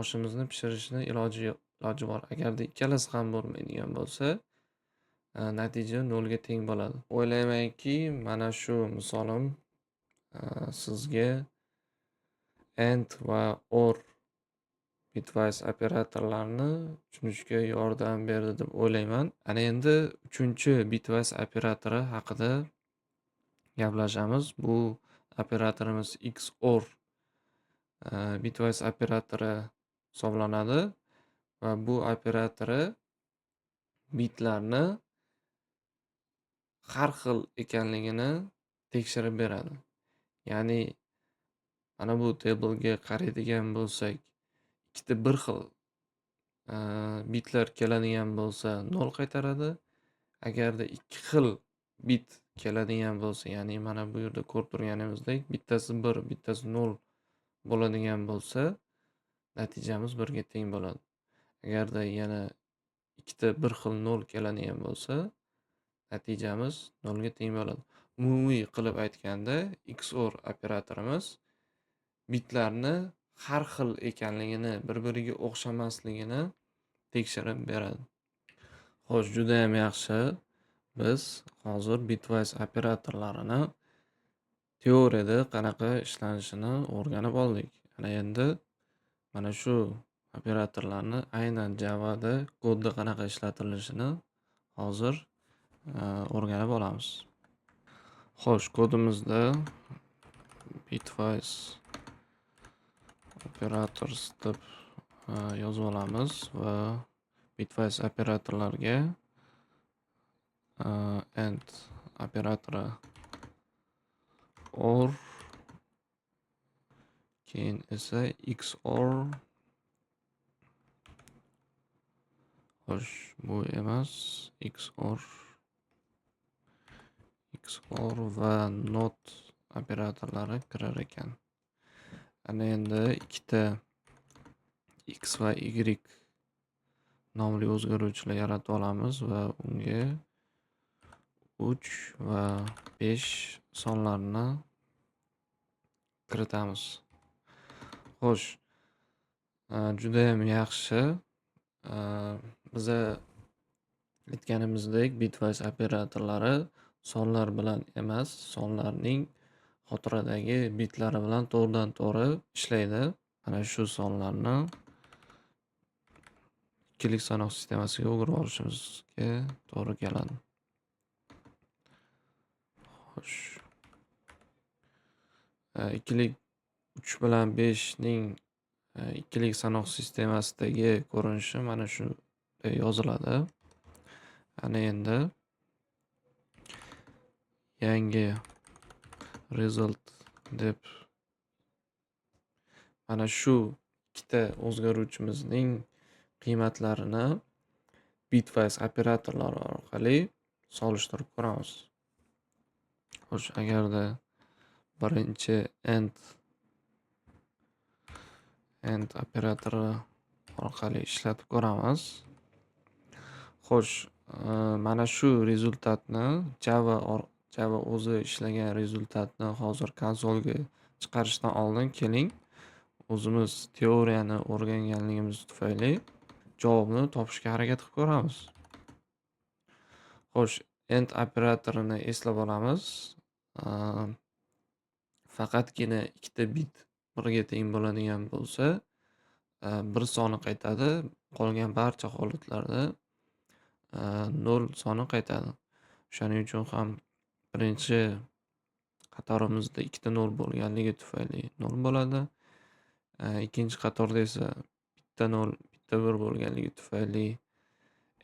oshimizni pishirishni iloji bor. Agarda ikkalasi ham bo'lmaydigan bo'lsa, natija nolga teng bo'ladi. O'ylaymanki, mana shu misolim sizga AND va OR bitwise operatorlarini tushunishga yordam berdi deb o'ylayman. Ana endi uchinchi bitwise operatori haqida gaplashamiz. Bu operatorimiz XOR bitwise operatori hisoblanadi va bu operatori bitlarni har xil ekanligini tekshirib beradi. Ya'ni mana bu table'ga qaraydigan bo'lsak, ikkita bir xil bitlar keladigan bo'lsa, nol qaytaradi. Agarda ikki xil bit keladigan bo'lsa, ya'ni mana bu yerda ko'rib turganimizdek, bittasi 1, bittasi 0 bo'ladigan bo'lsa, natijamiz 1 ga teng bo'ladi. Agarda yana ikkita bir xil 0 keladigan bo'lsa, natijamiz 0 ga teng bo'ladi. Umumiy qilib aytganda, XOR operatorimiz bitlarni har xil ekanligini, bir-biriga o'xshamasligini tekshirib beradi. Xo'sh, juda ham yaxshi. Biz hozir bitwise operatorlarini teoriyada qanaqa ishlanishini o'rganib oldik. Ana endi mana shu operatorlarni aynan Javada kodda qanaqa ishlatilishini hozir o'rganib olamiz. Xo'sh, kodimizda bitwise operators deb yozib olamiz va bitwise operatorlarga and operatori or, keyin esa XOR. Xo'sh, bu emas, XOR va not operatorlari kirar ekan. Ana endi ikkita x va y nomli o'zgaruvchilar yaratib olamiz va unga 3 va 5 sonlarini kiritamiz. Xo'sh, juda ham yaxshi. Biza aytganimizdek, bitwise operatorlari sonlar bilan emas, sonlarning xotiradagi bitlari bilan to'g'ridan-to'g'ri ishlaydi. Mana shu sonlarni ikkilik sanoq sistemasiga o'girib olishimizga to'g'ri keladi. Xo'sh, ikkilik 3 bilan 5 ning ikkilik sanoq sistemasidagi ko'rinishi mana shunday yoziladi. Ana endi yangi result deb mana shu ikkita o'zgaruvchimizning qiymatlarini bitwise operatorlari orqali solishtirib ko'ramiz. Xo'sh, agarda birinchi AND operatori orqali ishlatib ko'ramiz. Xo'sh, mana shu rezultatni Java o'zi ishlagan rezultatni hozir konsolga chiqarishdan oldin keling o'zimiz teoriyani o'rganganligimiz tufayli javobni topishga harakat qilib ko'ramiz. Xo'sh, AND operatorini eslab olamiz. Faqatgina ikkita bit birga teng bo'ladigan bo'lsa, bir soni qaytadi, qolgan barcha holatlarda 0 soni qaytadi. Shuning uchun ham birinchi qatorimizda ikkita 0 bo'lganligi tufayli 0 bo'ladi. Ikkinchi qatorda esa bitta 0, bitta 1 bo'lganligi tufayli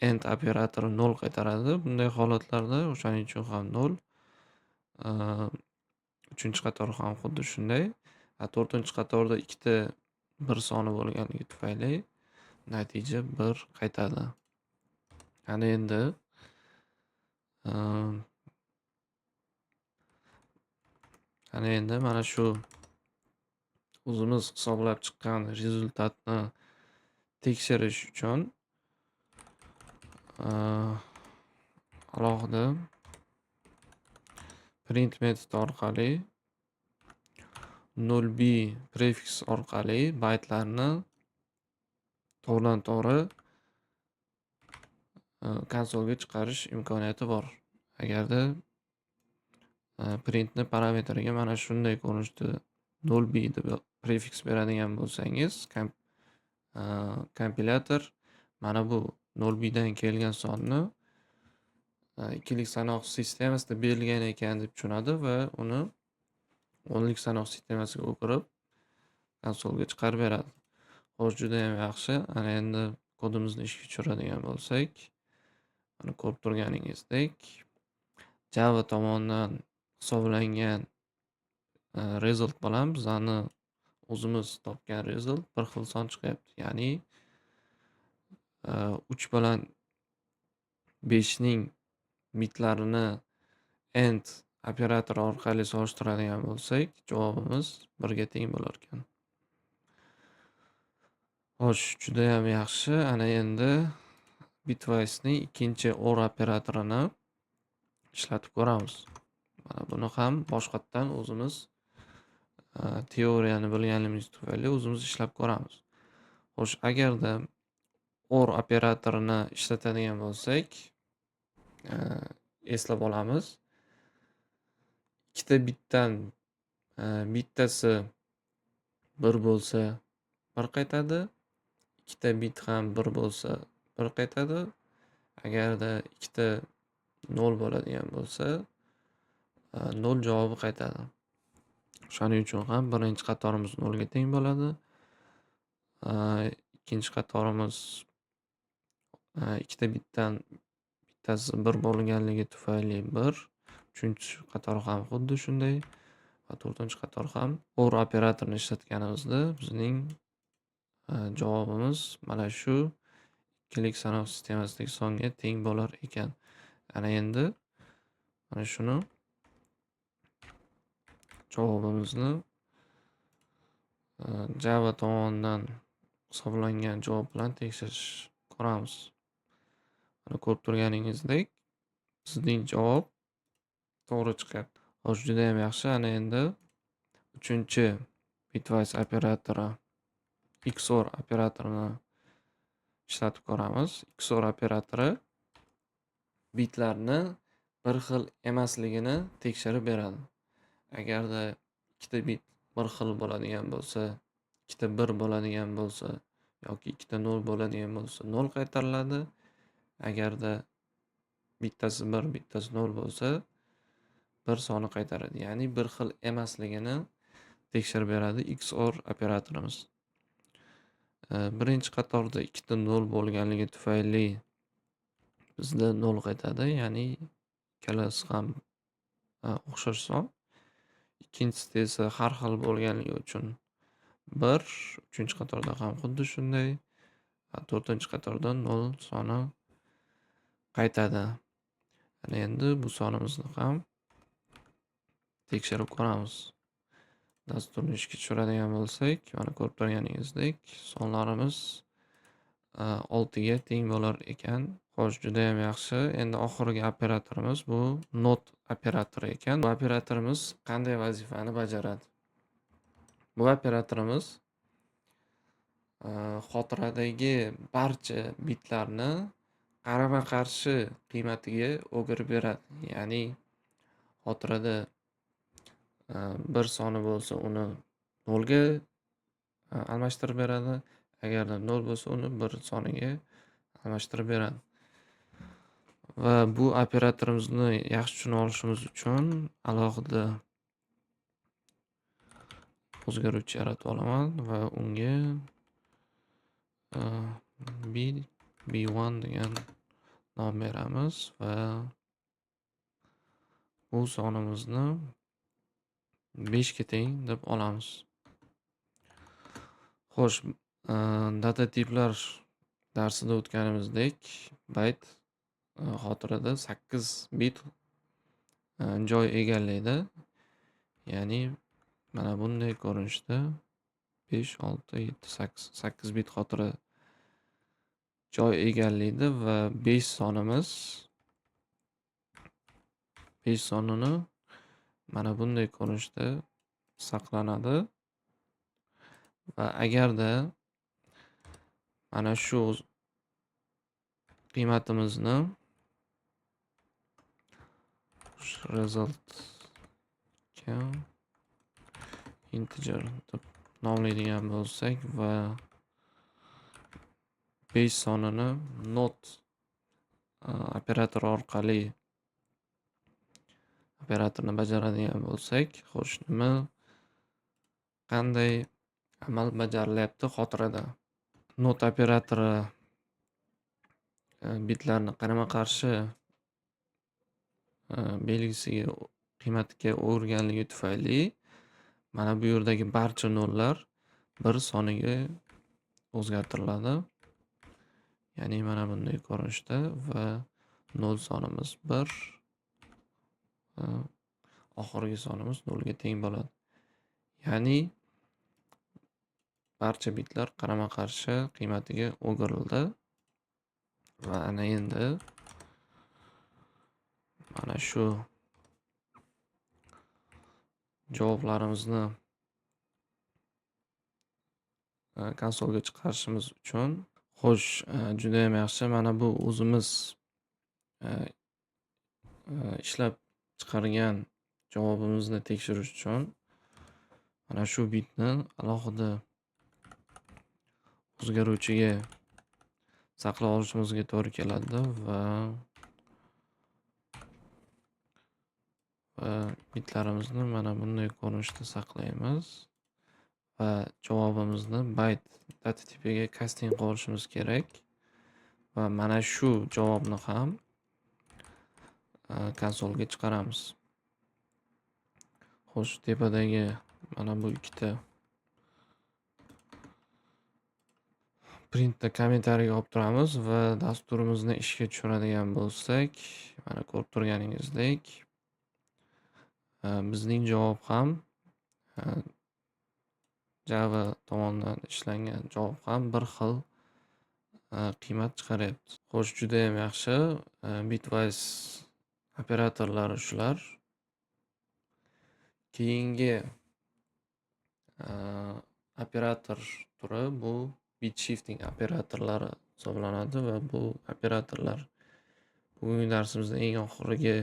AND operatori 0 qaytaradi. Bunday holatlarda o'shaning uchun ham 0. Uchinchi qator ham xuddi shunday. To'rtinchi qatorda ikkita 1 soni bo'lganligi tufayli natija 1 qaytadi. Ana endi mana shu o'zimiz hisoblab chiqqan rezultatni tekshirish uchun alohida print metodi orqali 0b prefiks orqali baytlarni to'g'ridan-to'g'ri konsolga chiqarish imkoniyati bor. Agarda printni parametriga mana shunday ko'rinishda 0b deb prefiks beradigan bo'lsangiz, kompilyator mana bu 0b dan kelgan sonni ikkilik sanoq sistemasida berilgan ekan deb tushunadi va uni o'nlik sanoq sistemasiga o'girib konsolga chiqarib beradi. Xo'sh, juda ham yaxshi. Ana endi kodimizni ishga tushiradigan bo'lsak, mana ko'rib turganingizdek, Java tomonidan hisoblangan result bilan bizani o'zimiz topgan result bir xil son chiqyapti. Ya'ni 3 bilan 5 ning bitlarini AND operatori orqali solishtiradigan bo'lsak, javobimiz 1 ga teng bo'lar ekan. Xo'sh, juda ham yaxshi. Ana endi bitwise'ning ikkinchi OR operatorini ishlatib ko'ramiz. Mana buni ham boshqatdan o'zimiz teoriyani bilganligimiz tufayli o'zimiz ishlab ko'ramiz. Xo'sh, agarda OR operatorini ishlatadigan bo'lsak, eslab olamiz. Ikkita bitdan bittasi 1 bo'lsa 1 qaytadi, ikkita bit ham 1 bo'lsa 1 qaytadi. Agarda ikkita 0 bo'ladigan bo'lsa, 0 javobi qaytadi. Shuning uchun ham birinchi qatorimiz 0 ga teng bo'ladi. Ikkinchi qatorimiz ikkita bitdan bittasi 1 bo'lganligi tufayli 1. Uchinchi qator ham xuddi shunday va to'rtinchi qator ham OR operatorini ishlatganimizda bizning javobimiz mana shu ikkilik sanov sistemasidagi songa teng bo'lar ekan. Ana endi mana shuni javobimizni Java tomonidan hisoblangan javob bilan tekshirish ko'ramiz. Mana ko'rib turganingizdek, bizning javob to'g'ri chiqadi. Xo'sh, juda ham yaxshi. Ana endi 3-chi bitwise operatori XOR operatorini ishlatib ko'ramiz. XOR operatori bitlarni bir xil emasligini tekshirib beradi. Agarda ikkita bit bir xil bo'ladigan bo'lsa, ikkita 1 bo'ladigan bo'lsa yoki ikkita 0 bo'ladigan bo'lsa 0 qaytariladi. Agarda bittasi 1, bittasi 0 bo'lsa 1 soni qaytaradi. Ya'ni bir xil emasligini tekshirib beradi XOR operatorimiz. Birinchi qatorda ikkita 0 bo'lganligi tufayli bizda 0 qaytadi. Ya'ni ikkalasi ham o'xshash son. Ikkinchisida esa har xil bo'lganligi uchun 1, uchinchi qatorda ham xuddi shunday. To'rtinchi qatorda 0 soni qaytadi. Ana endi bu sonimizni ham tekshirib ko'ramiz. Dasturni ishga tushiradigan bo'lsak, mana ko'rib turganingizdek, sonlarimiz 6 ga teng bo'lar ekan. Xo'sh, juda ham yaxshi. Endi oxirgi operatorimiz bu not operatori ekan. Bu operatorimiz qanday vazifani bajaradi? Bu operatorimiz xotiradagi barcha bitlarni qarama-qarshi qiymatiga o'girib beradi. Ya'ni xotirada 1 soni bo'lsa uni 0 ga almashtirib beradi. Agarda 0 bo'lsa uni 1 soniga almashtirib beradi. Va bu operatorimizni yaxshi tushunib olishimiz uchun alohida o'zgaruvchi yaratib olaman va unga B1 degan nom beramiz va bu sonimizni 5 ga teng deb olamiz. Xo'sh, data tiplar darsida o'tganimizdek, byte xotirada 8 bit joy egallaydi. Ya'ni mana bunday ko'rinishda 5, 6, 7, 8 bit xotira joy egallaydi va 5 sonini mana bunday ko'rinishda saqlanadi. Va agarda mana shu qiymatimizni result integer deb nomlaydigan bo'lsak va 5 sonini not operatori orqali operatorni bajaradigan bo'lsak, xo'sh, qanday amal bajarilyapti xotirada? Not operatori bitlarni qarama-qarshi belgisiga qiymatiga o'rganligi tufayli mana bu yerdagi barcha nollar 1 soniga o'zgartiriladi. Ya'ni mana bunday ko'rinishda va 0 sonimiz 1, oxirgi sonimiz 0 ga teng bo'ladi. Ya'ni barcha bitlar qarama-qarshi qiymatiga o'girildi. Va ana endi mana shu javoblarimizni konsolga chiqarishimiz uchun, xo'sh, juda ham yaxshi. Mana bu o'zimiz ishlab chiqargan javobimizni tekshirish uchun mana shu bitni alohida o'zgaruvchiga saqlab olishimizga to'g'ri keladi va bitlarimizni mana bunday ko'rinishda saqlaymiz va javobimizni byte data tipiga casting qilishimiz kerak va mana shu javobni ham konsolga chiqaramiz. Xo'sh, tepadagi mana bu ikkita printni kommentariy olib turamiz va dasturimizni ishga tushiradigan bo'lsak, mana ko'rib turganingizdek, bizning javob ham Java tomonidan ishlangan javob ham bir xil qiymat chiqaryapti. Xo'sh, juda ham yaxshi. Bitwise operatorlari shular. Keyingi operator turi bu bit shifting operatorlari hisoblanadi va bu operatorlar bugungi darsimizda eng oxirgi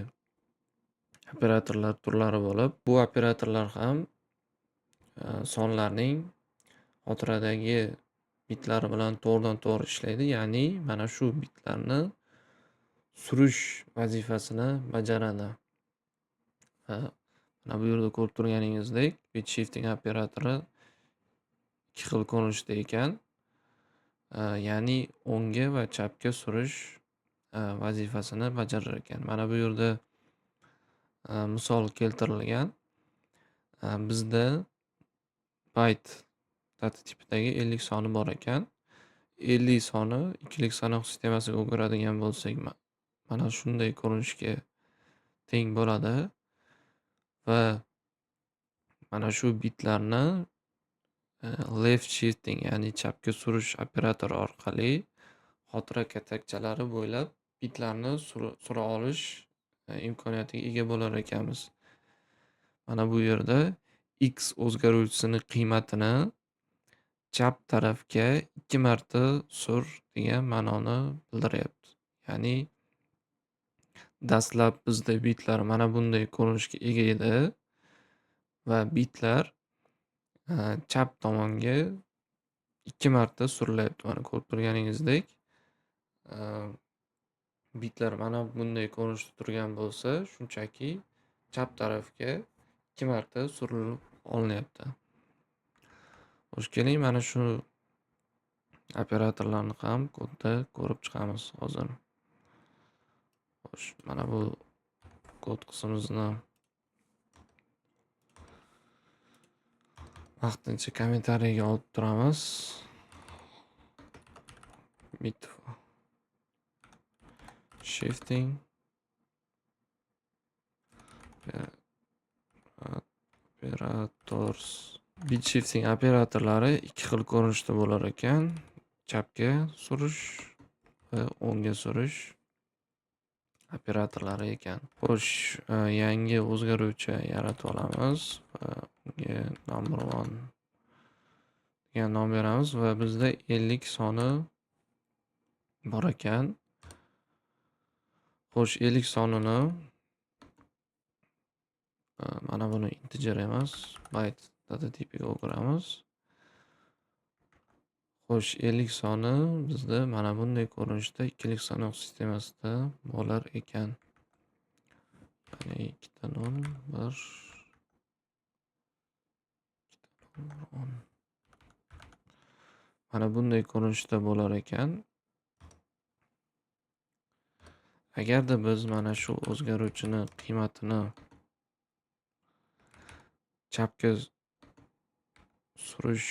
operatorlar turlari bo'lib, bu operatorlar ham sonlarning xotiradagi bitlari bilan to'g'ridan-to'g'ri ishlaydi. Ya'ni mana shu bitlarni surish vazifasini bajaradi. Mana bu yerda ko'rib turganingizdek, bit shifting operatori ikki xil ko'rinishda ekan. Ya'ni o'ngga va chapga surish vazifasini bajarar ekan. Mana bu yerda misol keltirilgan. Bizda byte data tipidagi 50 soni bor ekan. 50 soni ikkilik sanoq sistemasiga o'giradigan bo'lsak, mana shunday ko'rinishga teng bo'ladi va mana shu bitlarni left shifting, ya'ni chapga surish operatori orqali xotira katakchalari bo'ylab bitlarni sura olish imkoniyatiga ega bo'lar ekanmiz. Mana bu yerda x o'zgaruvchisining qiymatini chap tarafga 2 marta sur degan ma'noni bildiryapti. Ya'ni dastlab bizda bitlar mana bunday ko'rinishga ega edi va bitlar chap tomonga 2 marta surilyapti. Mana ko'rib turganingizdek, bitlar mana bunday ko'rinishda turgan bo'lsa, shunchaki chap tarafga 2 marta surilib olinyapti. Xo'sh, keling mana shu operatorlarni ham kodda ko'rib chiqamiz hozir. Xo'sh, mana bu kod qismimizni vaqtincha kommentariyga olib turamiz. Bit shifting operators. Bit shifting operatorlari ikki xil ko'rinishda bo'lar ekan. Chapga surish va o'ngga surish operatorlari ekan. Xo'sh, yangi o'zgaruvchi yaratib olamiz va unga number 1 degan nom beramiz va bizda 50 soni bor ekan. Xo'sh, 50 sonini mana buni integer emas, byte data tipiga o'giramiz. Xo'sh, 50 soni bizda mana bunday ko'rinishda ikkilik sanoq sistemasida bo'lar ekan. Ya'ni 2 ta 0, 1 10. Mana bunday ko'rinishda bo'lar ekan. Agarda biz mana shu o'zgaruvchini qiymatini chapga surish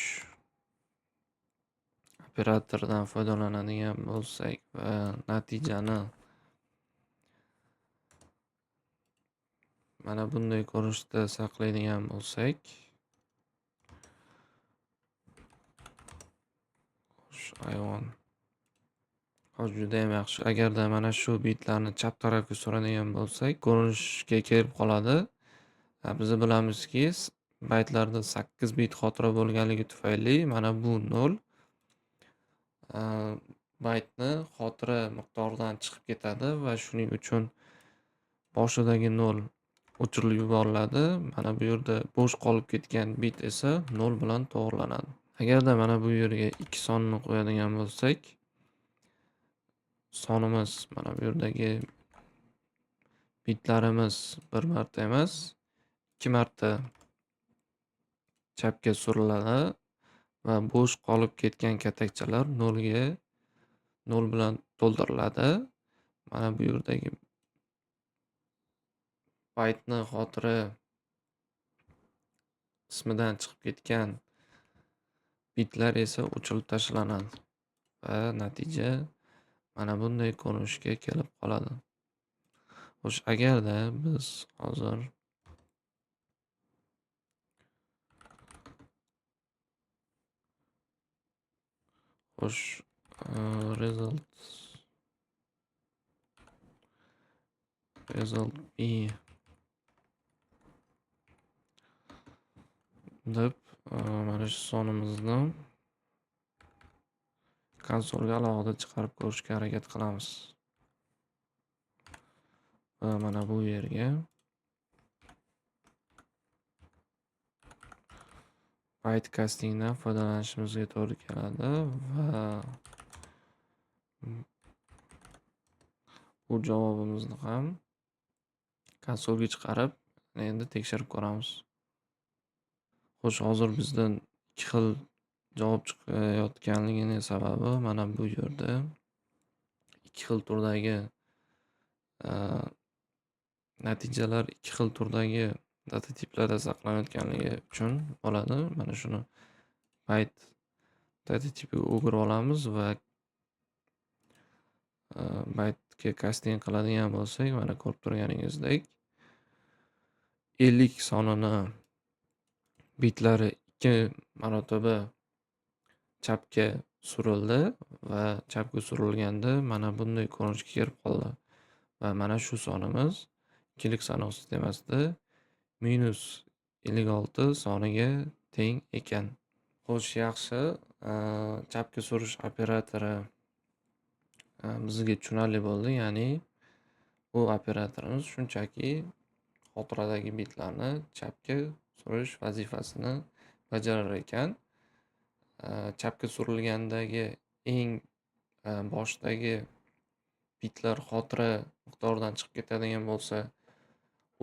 operatoridan foydalanadigan bo'lsak va natijani mana bunday ko'rinishda saqlaydigan bo'lsak, juda ham yaxshi. Agarda mana shu bitlarni chap tarafga suradigan bo'lsak, ko'rinishga kelib qoladi. Biz bilamizki, baytlarda 8 bit xotira bo'lganligi tufayli mana bu 0 baytni xotira miqdoridan chiqib ketadi va shuning uchun boshidagi 0 o'chirib yuboriladi. Mana bu yerda bo'sh qolib ketgan bit esa 0 bilan to'g'rilanadi. Agarda mana bu yerga 2 sonini qo'yadigan bo'lsak, sonimiz mana bu yerdagi bitlarimiz 1 marta emas, 2 marta chapga suriladi va bo'sh qolib ketgan katakchalar 0 bilan to'ldiriladi. Mana bu yerdagi baytni xotira qismidan chiqib ketgan bitlar esa o'chirib tashlanadi va natija mana bunday ko'rinishga kelib qoladi. Xo'sh, agarda biz hozir result B deb mana shu sonimizni konsolga alohida chiqarib ko'rishga harakat qilamiz. Va mana bu yerga byte castingdan foydalanishimizga to'g'ri keladi va bu javobimizni ham konsolga chiqarib endi tekshirib ko'ramiz. Xo'sh, hozir bizdan 2 xil javob chiqayotganligining sababi mana bu yerda 2 xil turdagi natijalar 2 xil turdagi data tiplarda saqlanayotganligi uchun bo'ladi. Mana shuni byte data tipiga o'girib olamiz va bytega casting qiladigan bo'lsak, mana ko'rib turganingizdek 50 sonini bitlari 2 marotaba chapga surildi va chapga surilganda mana bunday ko'rinishga kelib qoldi. Va mana shu sonimiz ikkilik sanoq sistemasida -56 soniga teng ekan. Xo'sh, yaxshi. Chapga surish operatori bizga tushunarli bo'ldi. Ya'ni bu operatorimiz shunchaki xotiradagi bitlarni chapga surish vazifasini bajarar ekan. Chapga surilgandagi eng boshdagi bitlar xotira miqdoridan chiqib ketadigan bo'lsa,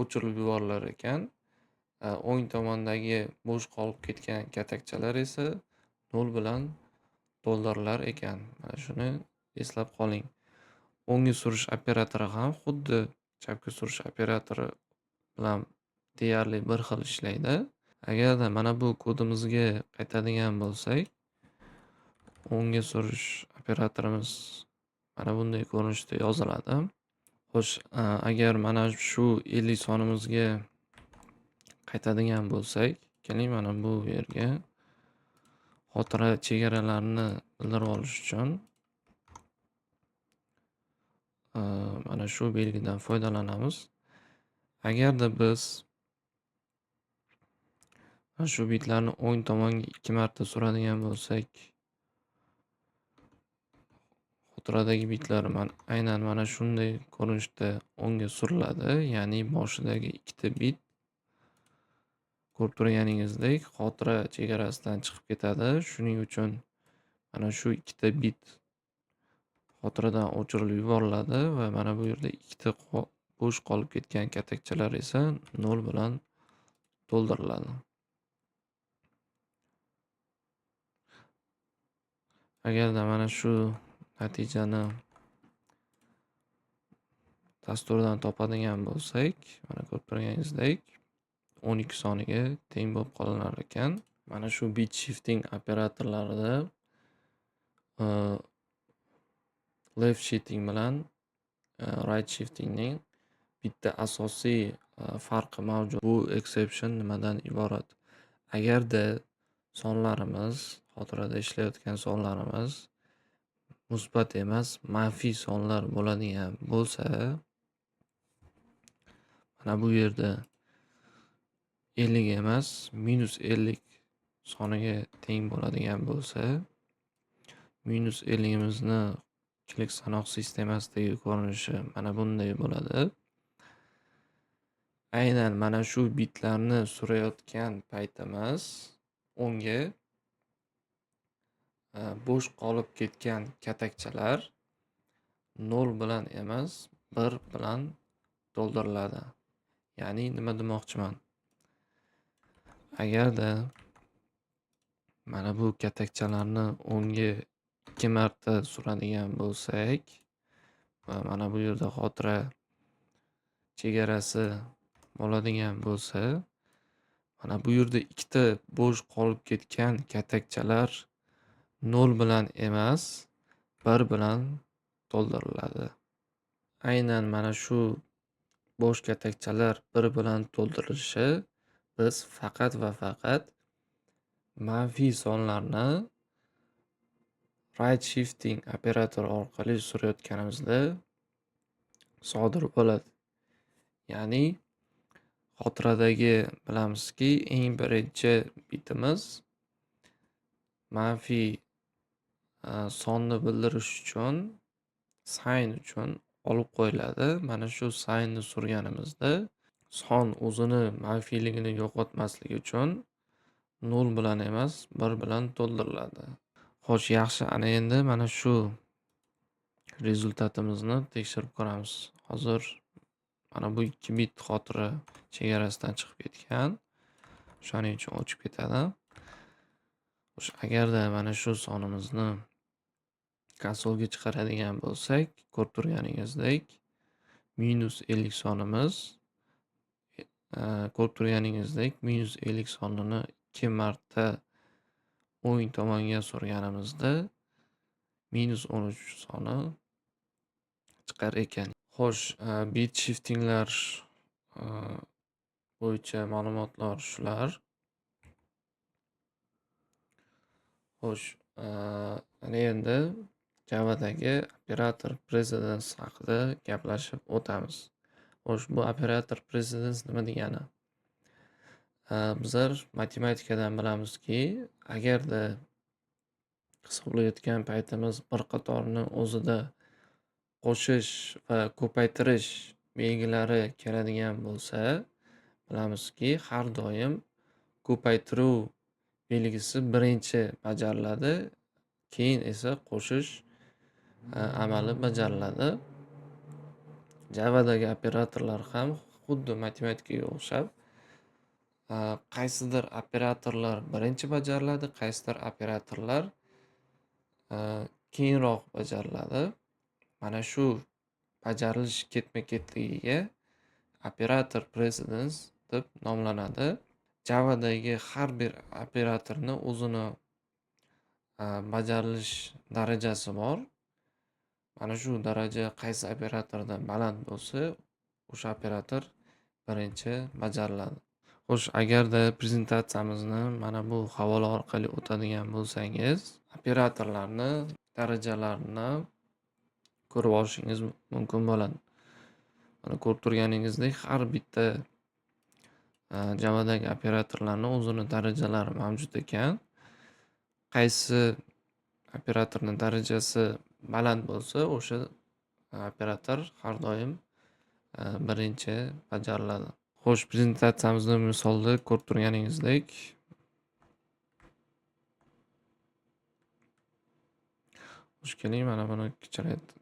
o'chirib yuborilar ekan. O'ng tomondagi bo'sh qolib ketgan katakchalar esa 0 bilan to'ldirilar ekan. Mana shuni eslab qoling. O'ngga surish operatori ham xuddi chapga surish operatori bilan deyarli bir xil ishlaydi. Agarda mana bu kodimizga qaytadigan bo'lsak, o'ngga surish operatorimiz mana bunday ko'rinishda yoziladi. Xo'sh, agar mana shu 50 sonimizga qaytadigan bo'lsak, keling mana bu yerga xotira chegaralarini bildirib olish uchun mana shu belgidan foydalanamiz. Agarda biz mana shu bitlarni o'ng tomonga 2 marta suradigan bo'lsak, xotiradagi bitlar aynan mana shunday ko'rinishda o'ngga suriladi. Ya'ni boshidagi 2 ta bit ko'rib turganingizdek xotira chegarasidan chiqib ketadi. Shuning uchun mana shu 2 ta bit xotiradan o'chirilib yuboriladi va mana bu yerda 2 ta bo'sh qolib ketgan katakchalar esa 0 bilan to'ldiriladi. Agarda mana shu natijani dasturdan topadigan bo'lsak, mana ko'rib turganingizdek 12 soniga teng bo'lib qolinar ekan. Mana shu bit shifting operatorlarida left shifting bilan right shiftingning bitta asosiy farqi mavjud. Bu exception nimadan iborat? Agarda sonlarimiz, xotirada ishlayotgan sonlarimiz musbat emas, manfiy sonlar bo'ladigan bo'lsa, mana bu yerda 50 emas, -50 soniga teng bo'ladigan bo'lsa, -50imizni ikkilik sanoq sistemasidagi ko'rinishi mana bunday bo'ladi. Aynan mana shu bitlarni surayotgan paytimiz unga bo'sh qolib ketgan katakchalar 0 bilan emas, 1 bilan to'ldiriladi. Ya'ni nima demoqchiman? Agarda mana bu katakchalarni o'ngga 2 marta suradigan bo'lsak va mana bu yerda xotira chegarasi bo'ladigan bo'lsa, mana bu yerda ikkita bo'sh qolib ketgan katakchalar 0 bilan emas, 1 bilan to'ldiriladi. Aynan mana shu bo'sh katakchalar 1 bilan to'ldirilishi biz faqat va faqat manfiy sonlarni right shifting operatori orqali surayotganimizda sodir bo'ladi. Ya'ni xotiradagi bilamizki, eng birinchi bitimiz manfiy sonni bildirish uchun, sign uchun olib qo'yiladi. Mana shu signni surganimizda son o'zini manfiyligini yo'qotmasligi uchun 0 bilan emas, 1 bilan to'ldiriladi. Xo'sh, yaxshi, ana endi mana shu rezultatimizni tekshirib ko'ramiz. Hozir mana bu 2 bit xotira chegarasidan chiqib ketgan. O'shaning uchun o'chib ketadi. Xo'sh, agarda mana shu sonimizni konsolga chiqaradigan bo'lsak, ko'rib turganingizdek, -50 sonimiz, ko'rib turganingizdek, -50 sonini 2 marta o'ng tomonga surganimizda -13 soni chiqar ekan. Xo'sh, bit shiftinglar bo'yicha ma'lumotlar shular. Xo'sh, ana endi Javadagi operator precedence haqida gaplashib o'tamiz. Xo'sh, bu operator precedence nima degani? Bizlar matematikadan bilamizki, agarda hisoblayotgan paytimiz bir qatorni o'zida qo'shish va ko'paytirish belgilari keladigan bo'lsa, bilamizki, har doim ko'paytiruv belgisi birinchi bajariladi, keyin esa qo'shish amali bajariladi. Javadagi operatorlar ham xuddi matematikaga o'xshab, qaysidir operatorlar birinchi bajariladi, qaysidir operatorlar keyinroq bajariladi. Mana shu bajarilish ketma-ketligiga operator precedence deb nomlanadi. Javadagi har bir operatorni o'zini bajarilish darajasi bor. Mana shu daraja qaysi operatorda baland bo'lsa, o'sha operator birinchi bajariladi. Xo'sh, agarda prezentatsiyamizni mana bu havola orqali o'tadigan bo'lsangiz, operatorlarni darajalarini ko'rib olishingiz mumkin bo'ladi. Mana ko'rib turganingizdek, har bitta Javadagi operatorlarni o'zini darajalari mavjud ekan. Qaysi operatorning darajasi baland bo'lsa, o'sha operator har doim birinchi bajariladi. Xo'sh, prezentatsiyamizni misolda ko'rib turganingizdek, xush keling, mana buni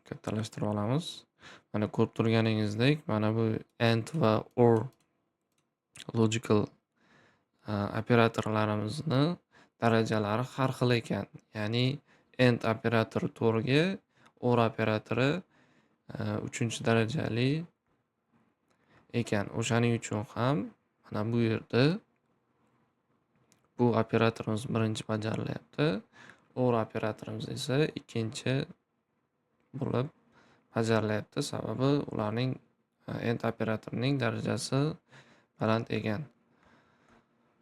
kattalashtirib olamiz. Mana ko'rib turganingizdek, mana bu AND va OR logical operatorlarimizni darajalari har xil ekan. Ya'ni AND operatori 4 ga, OR operatori 3-darajali ekan. O'shaning uchun ham mana bu yerda bu operatorimiz birinchi bajarilyapti. OR operatorimiz esa ikkinchi bo'lib bajarilyapti. Sababi ularning AND operatorining darajasi baland ekan.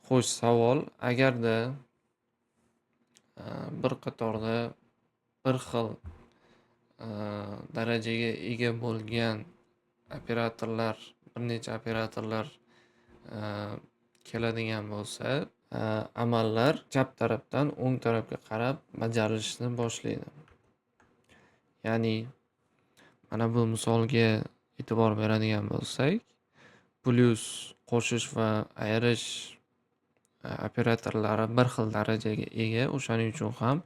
Xo'sh, savol: agarda bir qatorda bir xil darajaga ega bo'lgan operatorlar, bir necha operatorlar keladigan bo'lsa, amallar chap tarafdan o'ng tarafga qarab bajarilishni boshlaydi. Ya'ni mana bu misolga e'tibor beradigan bo'lsak, plus qo'shish va ayirish operatorlari bir xil darajaga ega. O'shaning uchun ham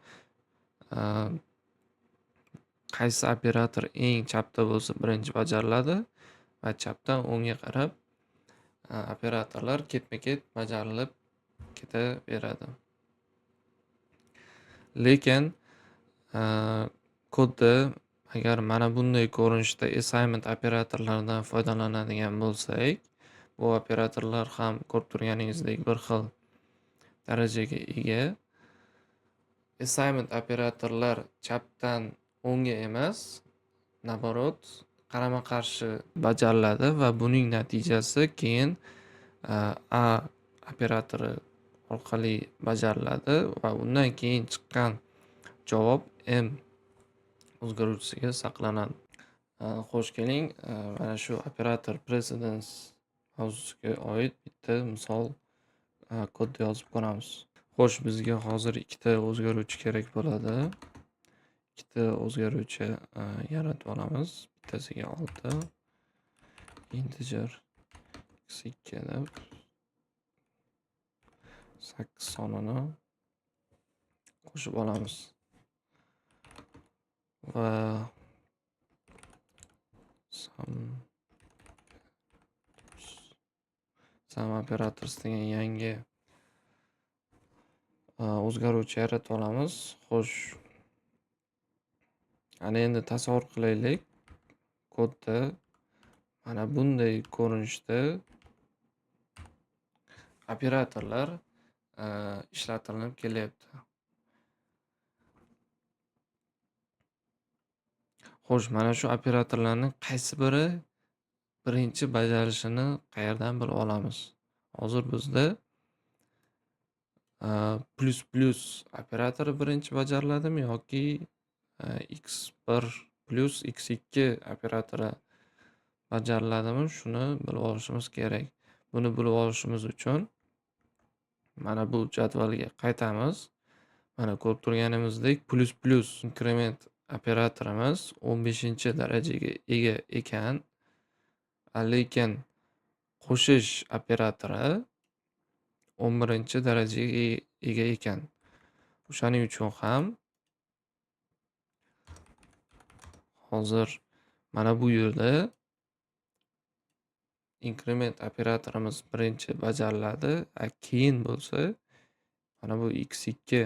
a, qaysi operator eng chapda bo'lsa birinchi bajariladi va chapdan o'ngga qarab operatorlar ketma-ket bajarilib ketaveradi. Lekin kodda agar mana bunday ko'rinishda assignment operatorlaridan foydalanadigan bo'lsak, bu operatorlar ham ko'rib turganingizdek bir xil darajaga ega. Assignment operatorlar chapdan o'ngga emas, naborot qarama-qarshi bajariladi va buning natijasi keyin A operatori orqali bajariladi va undan keyin chiqqan javob M o'zgaruvchisiga saqlanadi. Xush keling, mana shu operator precedence mavzusiga oid bitta misol kodda yozib ko'ramiz. Xo'sh, bizga hozir ikkita o'zgaruvchi kerak bo'ladi. Ikkita o'zgaruvchi yaratib olamiz. Bittasiga 6 integer x2 deb 8 sonini qo'shib olamiz. Va sum operators degan yangi o'zgaruvchi yaratib olamiz. Xo'sh, ana endi tasavvur qilaylik. Kodda mana bunday ko'rinishda operatorlar ishlatilib kelyapti. Xo'sh, mana shu operatorlarning qaysi biri birinchi bajarilishini qayerdan bilib olamiz? Hozir bizda plus operatori birinchi bajariladimi yoki x1 plus x2 operatori bajariladimi? Shuni bilib olishimiz kerak. Buni bilib olishimiz uchun mana bu jadvalga qaytamiz. Mana ko'rib turganimizdek plus inkrement operatorimiz 15-darajaga ega ekan, lekin qo'shish operatori 11-darajaga ega ekan. O'shaning uchun ham hozir mana bu yerda inkrement operatorimiz birinchi bajariladi, keyin bo'lsa mana bu x2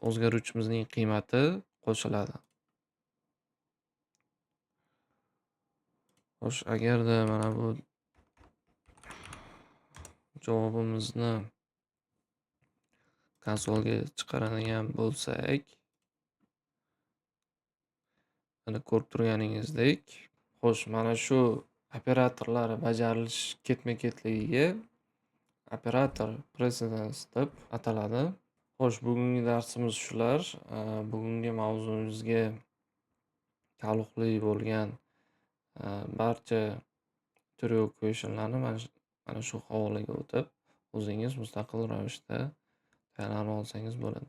o'zgaruvchimizning qiymati qo'shiladi. Xo'sh, agarda mana bu javobimizni konsolga chiqaradigan bo'lsak, mana ko'rib turganingizdek, xo'sh, mana shu operatorlar bajarilish ketma-ketligiga operator precedence deb ataladi. Xo'sh, bugungi darsimiz shular. Bugungi mavzumizga taalluqli bo'lgan barcha tutorial questionlarni mana shu havolaga o'tib, o'zingiz mustaqil ravishda tayyorlanib olsangiz bo'ladi.